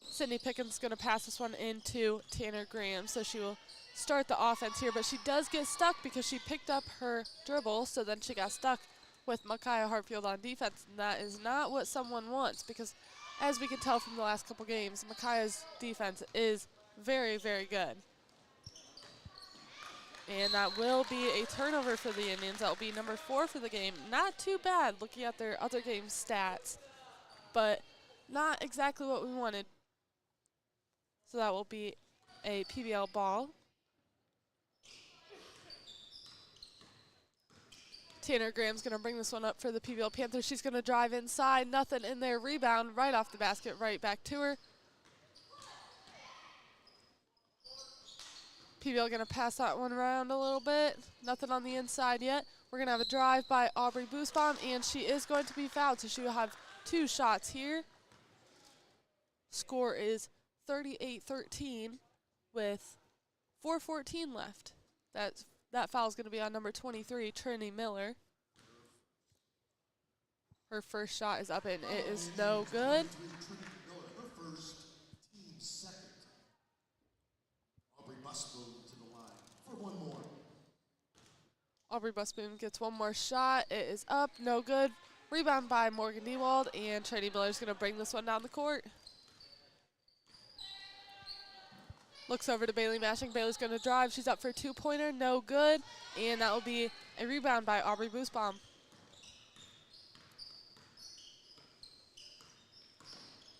Sydney Pickens is going to pass this one into Tanner Graham. So she will start the offense here. But she does get stuck because she picked up her dribble. So then she got stuck with Micaiah Hartfield on defense, and that is not what someone wants because, as we can tell from the last couple games, Micaiah's defense is very, very good. And that will be a turnover for the Indians. That will be number 4 for the game. Not too bad looking at their other game stats, but not exactly what we wanted. So that will be a PBL ball. Tanner Graham's going to bring this one up for the PBL Panthers. She's going to drive inside. Nothing in there. Rebound right off the basket, right back to her. PBL going to pass that one around a little bit. Nothing on the inside yet. We're going to have a drive by Aubrey Boosbaum, and she is going to be fouled, so she will have 2 shots here. Score is 38-13 with 4:14 left. That foul is going to be on number 23, Trinity Miller. Her first shot is up, and it is no good. Her first, team second. Aubrey Busboom to the line for one more. Aubrey Busboom gets one more shot. It is up, no good. Rebound by Morgan Dewald, and Trinity Miller is going to bring this one down the court. Looks over to Bailey Mashing. Bailey's going to drive. She's up for a 2-pointer. No good. And that will be a rebound by Aubrey Boosbaum.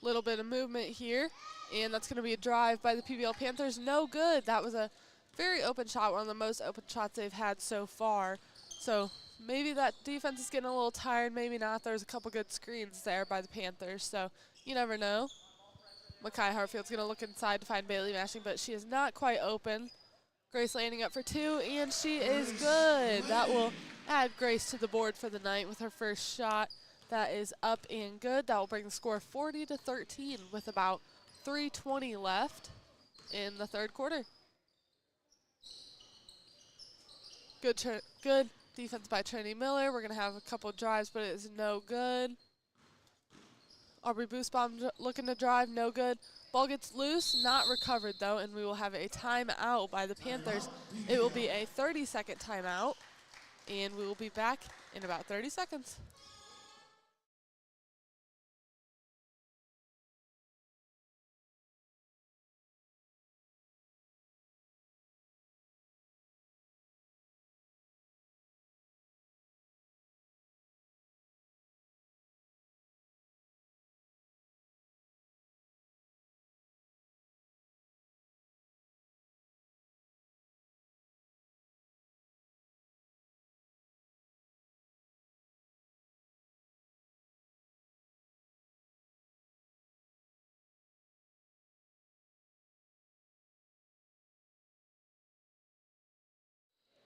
Little bit of movement here. And that's going to be a drive by the PBL Panthers. No good. That was a very open shot. One of the most open shots they've had so far. So maybe that defense is getting a little tired. Maybe not. There's a couple good screens there by the Panthers. So you never know. Micaiah Hartfield's going to look inside to find Bailey Mashing, but she is not quite open. Grace landing up for 2, and she is good. That will add Grace to the board for the night with her first shot. That is up and good. That will bring the score 40-13 with about 3:20 left in the third quarter. Good defense by Trinity Miller. We're going to have a couple drives, but it is no good. Aubrey Boosbaum looking to drive, no good. Ball gets loose, not recovered though, and we will have a timeout by the Panthers. It will be a 30-second timeout, and we will be back in about 30 seconds.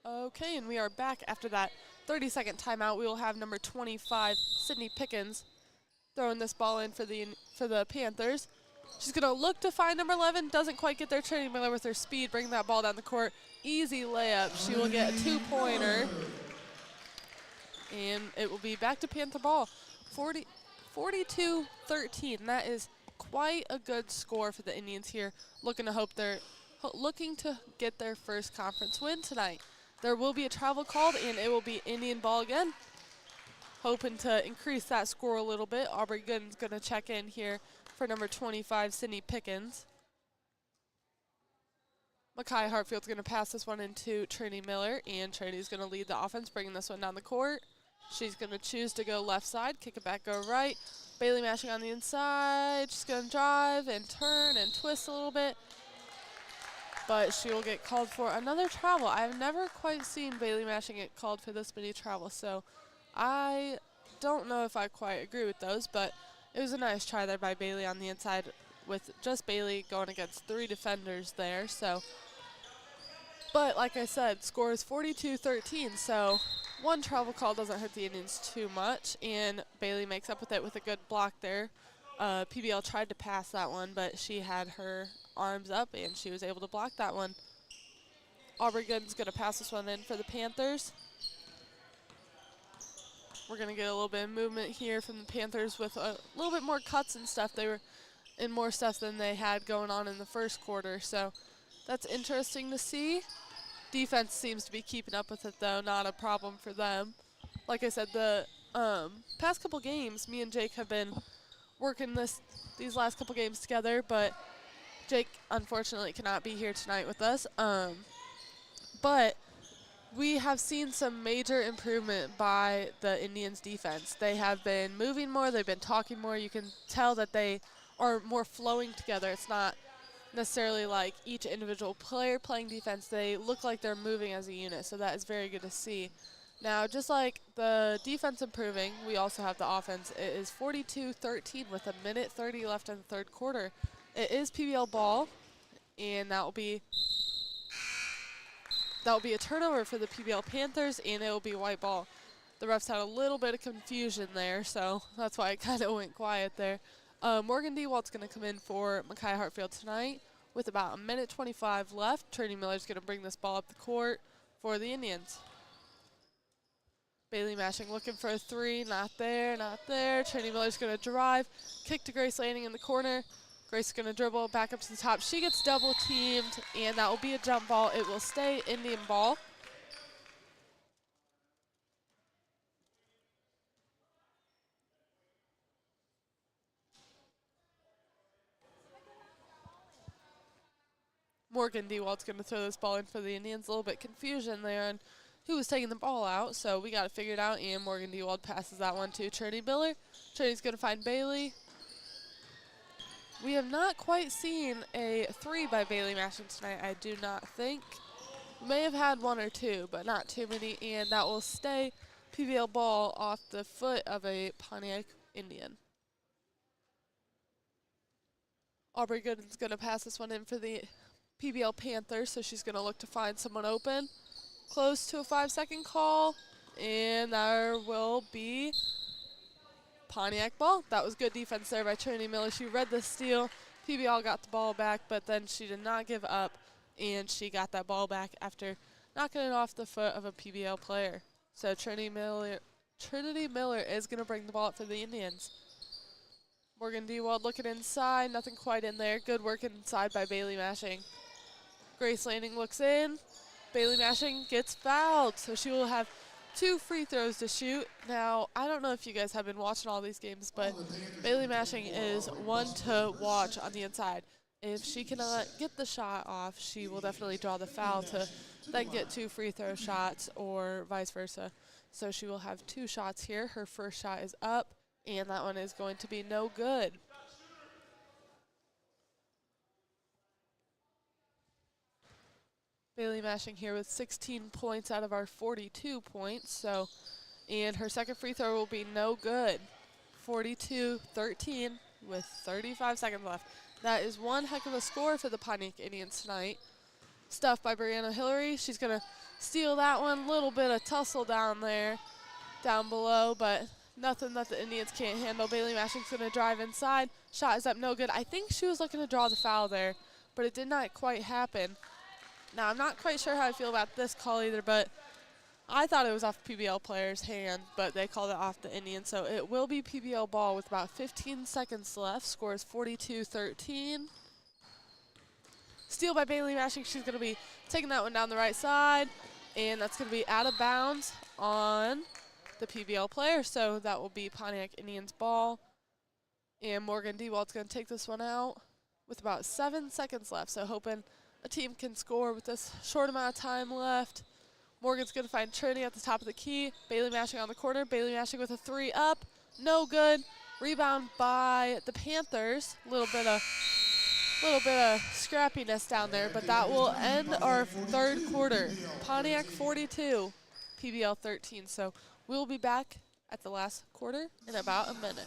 Okay, and we are back after that 30-second timeout. We will have number 25, Sydney Pickens, throwing this ball in for the Panthers. She's going to look to find number 11. Doesn't quite get there. Trinity Miller with her speed, bringing that ball down the court. Easy layup. She will get a 2-pointer. And it will be back to Panther ball. 42-13. That is quite a good score for the Indians here. Looking to get their first conference win tonight. There will be a travel called, and it will be Indian ball again. Hoping to increase that score a little bit. Aubrey Gooden's going to check in here for number 25, Sydney Pickens. Micaiah Hartfield's going to pass this one into Trinity Miller, and Trinity's going to lead the offense, bringing this one down the court. She's going to choose to go left side, kick it back, go right. Bailey Mashing on the inside. She's going to drive and turn and twist a little bit. But she will get called for another travel. I've never quite seen Bailey Mashing get called for this many travels, so I don't know if I quite agree with those, but it was a nice try there by Bailey on the inside with just Bailey going against 3 defenders there. So, but like I said, score is 42-13, so one travel call doesn't hurt the Indians too much, and Bailey makes up with it with a good block there. PBL tried to pass that one, but she had her arms up, and she was able to block that one. Aubrey Gooden's going to pass this one in for the Panthers. We're going to get a little bit of movement here from the Panthers with a little bit more cuts and stuff. They were in more stuff than they had going on in the first quarter, so that's interesting to see. Defense seems to be keeping up with it, though. Not a problem for them. like I said, the past couple games, me and Jake have been working these last couple games together, but Jake unfortunately cannot be here tonight with us. But we have seen some major improvement by the Indians defense. They have been moving more, they've been talking more. You can tell that they are more flowing together. It's not necessarily like each individual player playing defense. They look like they're moving as a unit, so that is very good to see. Now, just like the defense improving, we also have the offense. It is 42-13 with a minute 30 left in the third quarter. It is PBL ball, and that will be a turnover for the PBL Panthers, and it will be white ball. The refs had a little bit of confusion there, so that's why it kind of went quiet there. Morgan Dewalt's going to come in for Mackay Hartfield tonight with about a minute 25 left. Trinity Miller's going to bring this ball up the court for the Indians. Bailey Mashing looking for a three. Not there, not there. Trinity Miller's going to drive. Kick to Grace Lanning in the corner. Grace is going to dribble back up to the top. She gets double teamed, and that will be a jump ball. It will stay Indian ball. Morgan Dewalt's going to throw this ball in for the Indians. A little bit confusion there on who was taking the ball out, so we got it figured out, and Morgan Dewalt passes that one to Trinity Miller. Trinity's going to find Bailey. We have not quite seen a three by Bailey Mashing tonight, I do not think. We may have had one or two, but not too many, and that will stay PBL ball off the foot of a Pontiac Indian. Aubrey Gooden's going to pass this one in for the PBL Panthers, so she's going to look to find someone open. Close to a 5-second call, and there will be Pontiac ball. That was good defense there by Trinity Miller. She read the steal. PBL got the ball back, but then she did not give up, and she got that ball back after knocking it off the foot of a PBL player. So Trinity Miller is going to bring the ball up for the Indians. Morgan Dewald looking inside, nothing quite in there. Good work inside by Bailey Mashing. Grace Lanning looks in. Bailey Mashing gets fouled, so she will have 2 free throws to shoot. Now, I don't know if you guys have been watching all these games, but Bailey Mashing is one to watch on the inside. If she cannot get the shot off, she will definitely draw the foul to then get 2 free throw shots or vice versa. So she will have 2 shots here. Her first shot is up, and that one is going to be no good. Bailey Mashing here with 16 points out of our 42 points. And her second free throw will be no good. 42-13 with 35 seconds left. That is one heck of a score for the Pontiac Indians tonight. Stuff by Brianna Hillary. She's going to steal that one. Little bit of tussle down below, but nothing that the Indians can't handle. Bailey Mashing's going to drive inside. Shot is up, no good. I think she was looking to draw the foul there, but it did not quite happen. Now, I'm not quite sure how I feel about this call either, but I thought it was off PBL player's hand, but they called it off the Indians. So it will be PBL ball with about 15 seconds left. Score is 42-13. Steal by Bailey Mashing. She's going to be taking that one down the right side, and that's going to be out of bounds on the PBL player. So that will be Pontiac Indians ball. And Morgan Dewald's going to take this one out with about 7 seconds left. So hoping a team can score with this short amount of time left. Morgan's going to find Trinity at the top of the key. Bailey Mashing on the corner. Bailey Mashing with a 3 up. No good. Rebound by the Panthers. A little bit of scrappiness down there, but that will end our third quarter. Pontiac 42, PBL 13. So we'll be back at the last quarter in about a minute.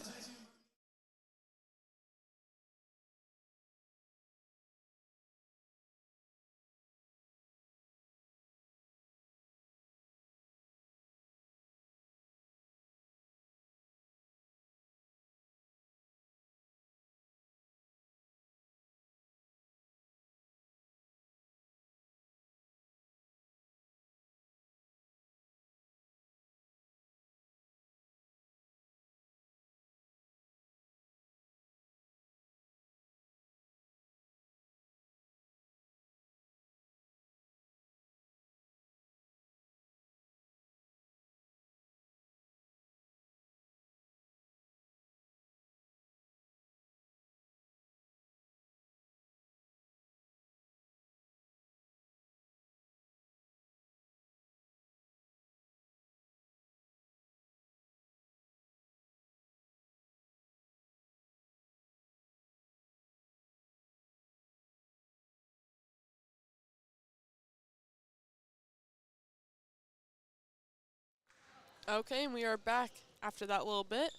Okay, and we are back after that little bit.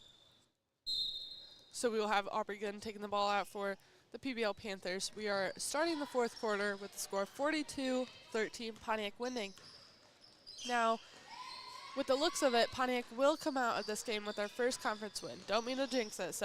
So we will have Aubrey Gunn taking the ball out for the PBL Panthers. We are starting the fourth quarter with the score 42-13, Pontiac winning. Now, with the looks of it, Pontiac will come out of this game with their first conference win. Don't mean to jinx it,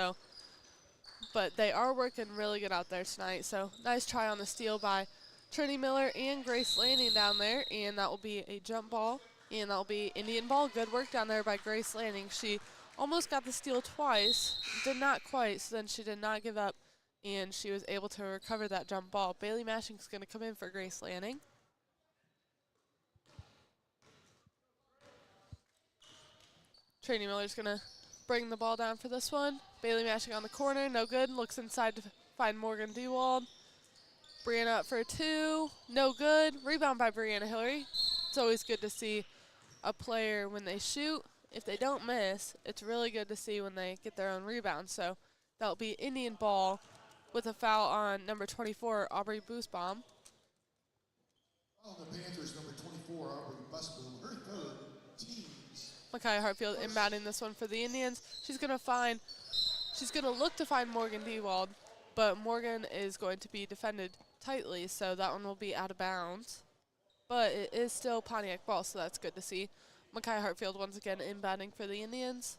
but they are working really good out there tonight. So nice try on the steal by Trinity Miller and Grace Lanning down there, and that will be a jump ball, and that will be Indian ball. Good work down there by Grace Lanning. She almost got the steal twice, did not quite, so then she did not give up, and she was able to recover that jump ball. Bailey Mashing's going to come in for Grace Lanning. Trinity Miller's going to bring the ball down for this one. Bailey Mashing on the corner, no good. Looks inside to find Morgan Dewald. Brianna up for a two, no good. Rebound by Brianna Hillary. It's always good to see a player when they shoot. If they don't miss, it's really good to see when they get their own rebound. So that'll be Indian ball with a foul on number 24, Aubrey Boosbaum. On the Panthers, number 24, Aubrey Busboom, her third teams. Micaiah Hartfield inbounding this one for the Indians. She's gonna look to find Morgan Dewald, but Morgan is going to be defended tightly, so that one will be out of bounds. But it is still Pontiac ball, so that's good to see. Micaiah Hartfield once again inbounding for the Indians.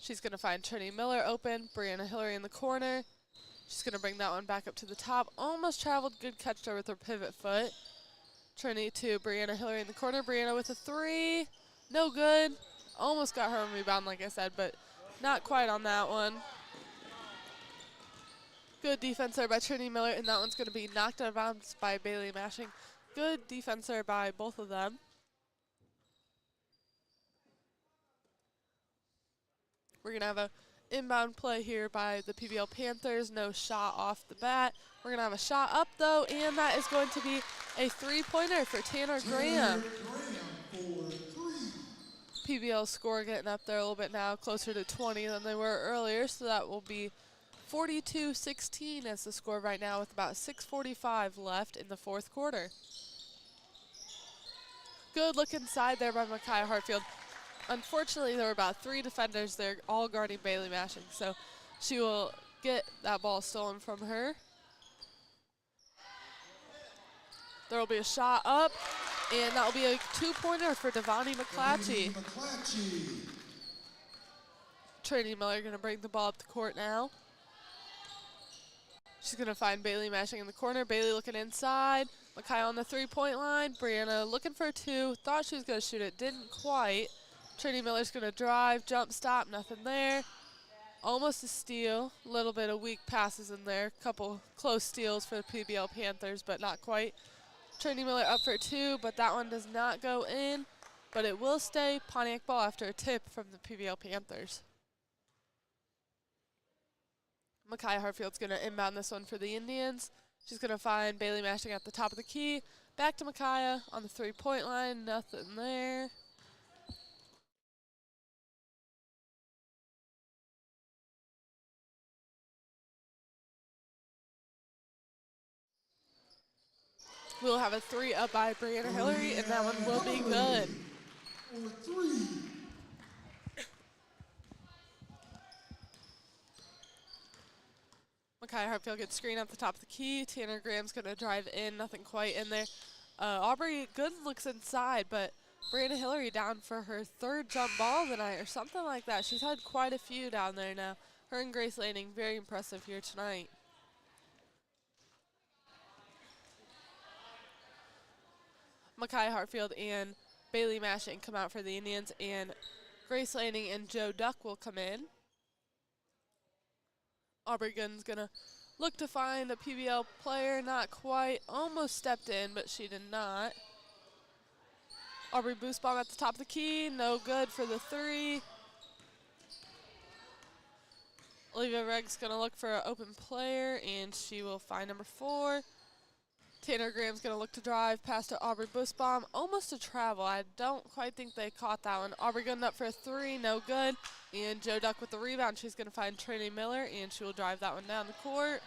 She's gonna find Trinity Miller open, Brianna Hillary in the corner. She's gonna bring that one back up to the top. Almost traveled, good catch there with her pivot foot. Trinity to Brianna Hillary in the corner. Brianna with a three, no good. Almost got her own rebound, like I said, but not quite on that one. Good defense there by Trinity Miller, and that one's gonna be knocked out of bounds by Bailey Mashing. Good defense there by both of them. We're going to have an inbound play here by the PBL Panthers. No shot off the bat. We're going to have a shot up, though, and that is going to be a three-pointer for Tanner Graham. PBL score getting up there a little bit now, closer to 20 than they were earlier, so that will be 42-16 as the score right now with about 6:45 left in the fourth quarter. Good look inside there by Micaiah Hartfield. Unfortunately, there were about three defenders there, all guarding Bailey Mashing, so she will get that ball stolen from her. There will be a shot up, and that will be a two-pointer for Devani McClatchy. Trinity Miller going to bring the ball up the court now. She's going to find Bailey Mashing in the corner. Bailey looking inside. Micaiah on the three-point line. Brianna looking for a two. Thought she was going to shoot it. Didn't quite. Trinity Miller's going to drive, jump, stop. Nothing there. Almost a steal. A little bit of weak passes in there. Couple close steals for the PBL Panthers, but not quite. Trinity Miller up for a two, but that one does not go in. But it will stay Pontiac ball after a tip from the PBL Panthers. Micaiah Hartfield's going to inbound this one for the Indians. She's going to find Bailey Mashing at the top of the key. Back to Micaiah on the three-point line. Nothing there. We'll have a three up by Brianna Hillary, and that one will be good. Micaiah Hartfield gets screen at the top of the key. Tanner Graham's going to drive in. Nothing quite in there. Aubrey Good looks inside, but Brianna Hillary down for her third jump ball tonight or something like that. She's had quite a few down there now. Her and Grace Lanning, very impressive here tonight. Micaiah Hartfield and Bailey Mashing come out for the Indians, and Grace Lanning and Joe Duck will come in. Aubrey Gunn's going to look to find a PBL player, not quite. Almost stepped in, but she did not. Aubrey Boosbaum at the top of the key, no good for the three. Olivia Regg's going to look for an open player, and she will find number 4. Tanner Graham's going to look to drive past to Aubrey Boosbaum. Almost a travel. I don't quite think they caught that one. Aubrey Gunn up for a three, no good. And Joe Duck with the rebound. She's going to find Trinity Miller, and she will drive that one down the court.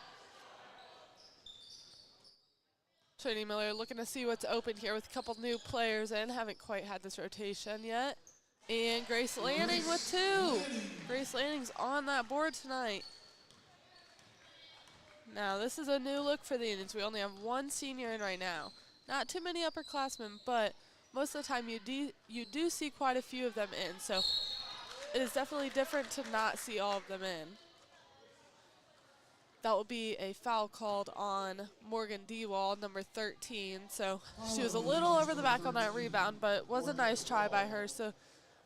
Trinity Miller looking to see what's open here with a couple new players in. Haven't quite had this rotation yet. And Grace Lanning with 2. Grace Lanning's on that board tonight. Now, this is a new look for the Indians. We only have 1 senior in right now. Not too many upperclassmen, but most of the time you do see quite a few of them in. So it is definitely different to not see all of them in. That will be a foul called on Morgan Dewald, number 13. So she was a little over the back on that rebound, but it was a nice try by her. So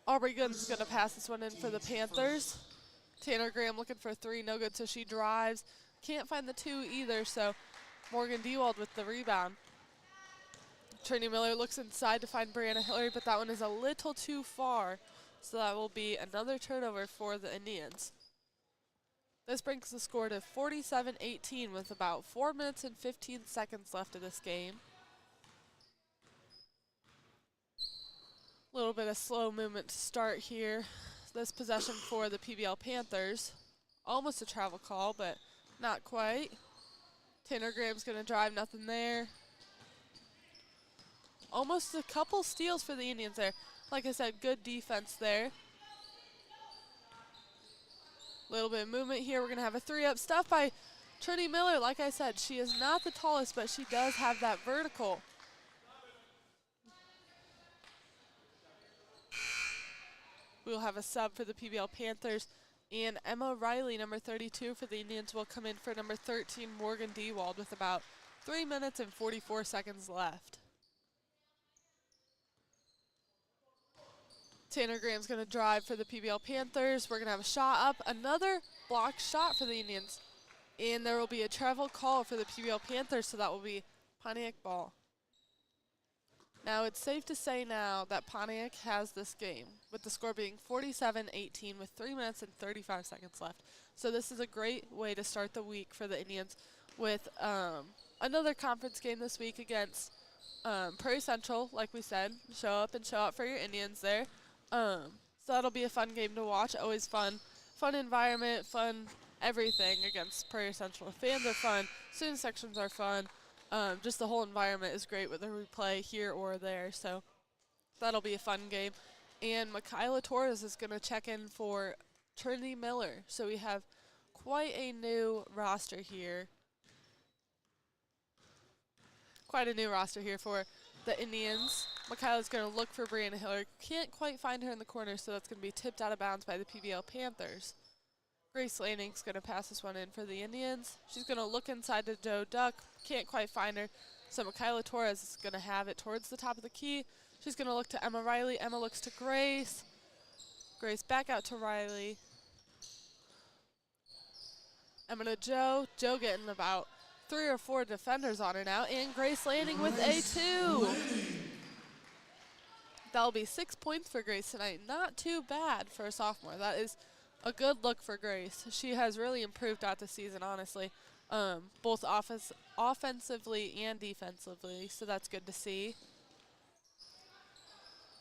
Aubrey Gooden's going to pass this one in for the Panthers. Tanner Graham looking for 3, no good, so she drives. Can't find the 2 either, so Morgan Dewald with the rebound. Trini Miller looks inside to find Brianna Hillary, but that one is a little too far. So that will be another turnover for the Indians. This brings the score to 47-18 with about 4 minutes and 15 seconds left of this game. A little bit of slow movement to start here. This possession for the PBL Panthers. Almost a travel call, but not quite. Tanner Graham's going to drive, nothing there. Almost a couple steals for the Indians there. Like I said, good defense there. Little bit of movement here. We're going to have a 3-up stuff by Trini Miller. Like I said, she is not the tallest, but she does have that vertical. We'll have a sub for the PBL Panthers. And Emma Riley, number 32 for the Indians, will come in for number 13, Morgan Dewald, with about 3 minutes and 44 seconds left. Tanner Graham's going to drive for the PBL Panthers. We're going to have a shot up, another block shot for the Indians. And there will be a travel call for the PBL Panthers, so that will be Pontiac ball. Now, it's safe to say now that Pontiac has this game, with the score being 47-18 with 3 minutes and 35 seconds left. So this is a great way to start the week for the Indians with another conference game this week against Prairie Central, like we said. Show up and show out for your Indians there. So that'll be a fun game to watch. Always fun. Fun environment, fun everything against Prairie Central. Fans are fun. Student sections are fun. Just the whole environment is great whether we play here or there. So that'll be a fun game. And Michaela Torres is going to check in for Trinity Miller. So we have quite a new roster here. Quite a new roster here for the Indians. Michaela's going to look for Brianna Hillary. Can't quite find her in the corner, so that's going to be tipped out of bounds by the PBL Panthers. Grace Lanning's going to pass this one in for the Indians. She's going to look inside to Joe Duck. Can't quite find her. So Michaela Torres is going to have it towards the top of the key. She's going to look to Emma Riley. Emma looks to Grace. Grace back out to Riley. Emma to Joe. Joe getting about 3 or 4 defenders on her now. And Grace Lanning with a 2. That'll be 6 points for Grace tonight. Not too bad for a sophomore. That is a good look for Grace. She has really improved out the season, honestly, both offensively and defensively, so that's good to see.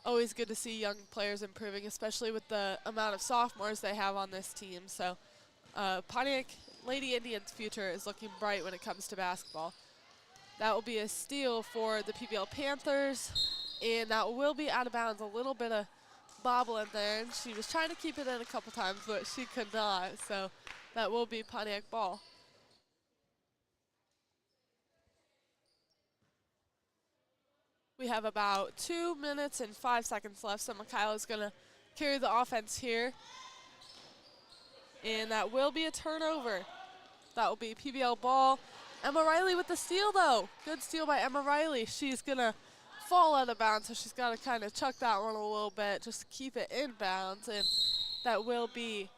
Always good to see young players improving, especially with the amount of sophomores they have on this team. So Pontiac Lady Indians' future is looking bright when it comes to basketball. That will be a steal for the PBL Panthers, and that will be out of bounds. A little bit of bobble in there, and she was trying to keep it in a couple times, but she could not. So that will be Pontiac ball. We have about 2 minutes and 5 seconds left, so Michaela's going to carry the offense here. And that will be a turnover. That will be PBL ball. Emma Riley with the steal, though. Good steal by Emma Riley. She's going to fall out of bounds, so she's got to kind of chuck that one a little bit just to keep it in bounds, and that will be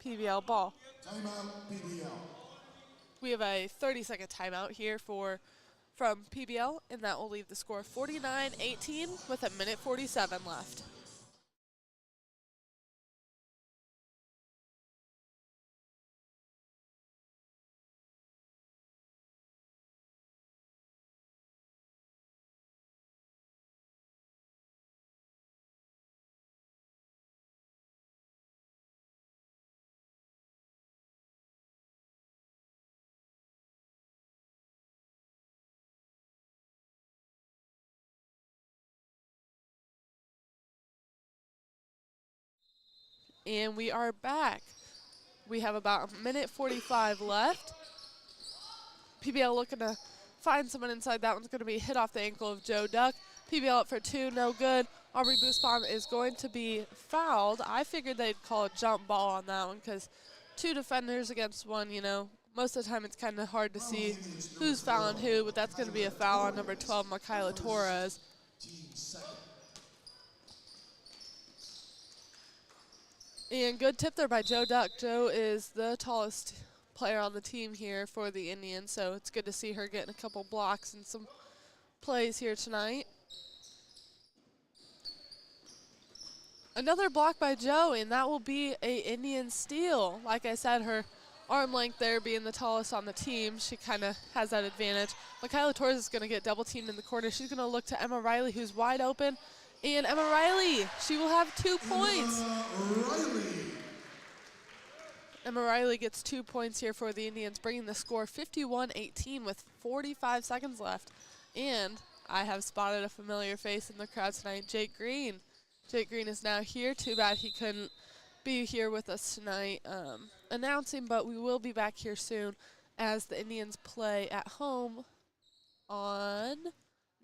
PBL ball. Timeout, PBL. We have a 30-second timeout here from PBL, and that will leave the score 49-18 with 1:47 left. And we are back. We have about a minute 45 left. PBL looking to find someone inside. That one's going to be hit off the ankle of Joe Duck. PBL up for 2, no good. Aubrey Boosbaum is going to be fouled. I figured they'd call a jump ball on that one because 2 defenders against 1, you know. Most of the time it's kind of hard to see who's fouling who, but that's going to be a foul on number 12, Michaela Torres. And good tip there by Joe Duck. Joe is the tallest player on the team here for the Indians, so it's good to see her getting a couple blocks and some plays here tonight. Another block by Joe, and that will be a Indian steal. Like I said, her arm length there being the tallest on the team, she kind of has that advantage. Michaela Torres is going to get double teamed in the corner. She's going to look to Emma Riley, who's wide open. And Emma Riley, she will have 2 points. Emma Riley gets 2 points here for the Indians, bringing the score 51-18 with 45 seconds left. And I have spotted a familiar face in the crowd tonight, Jake Green. Jake Green is now here. Too bad he couldn't be here with us tonight announcing, but we will be back here soon as the Indians play at home on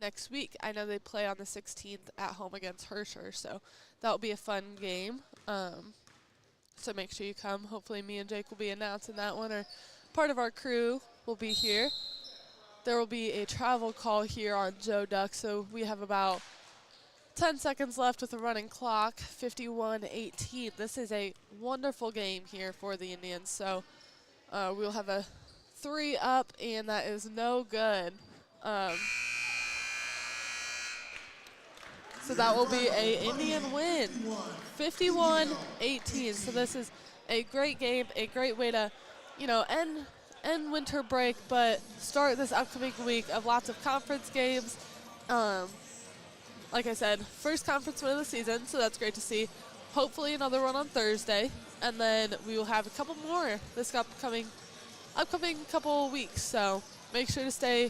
next week. I know they play on the 16th at home against Herscher, so that will be a fun game. So make sure you come. Hopefully me and Jake will be announcing that one, or part of our crew will be here. There will be a travel call here on Joe Duck, so we have about 10 seconds left with a running clock, 51-18. This is a wonderful game here for the Indians, so we'll have a 3 up, and that is no good. So that will be a Indian win, 51-18. So this is a great game, a great way to, you know, end winter break, but start this upcoming week of lots of conference games. Like I said, first conference win of the season, so that's great to see. Hopefully another one on Thursday, and then we will have a couple more this upcoming couple weeks. So make sure to stay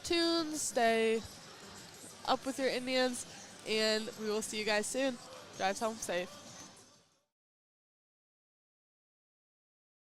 tuned, stay up with your Indians, and we will see you guys soon. Drive home safe.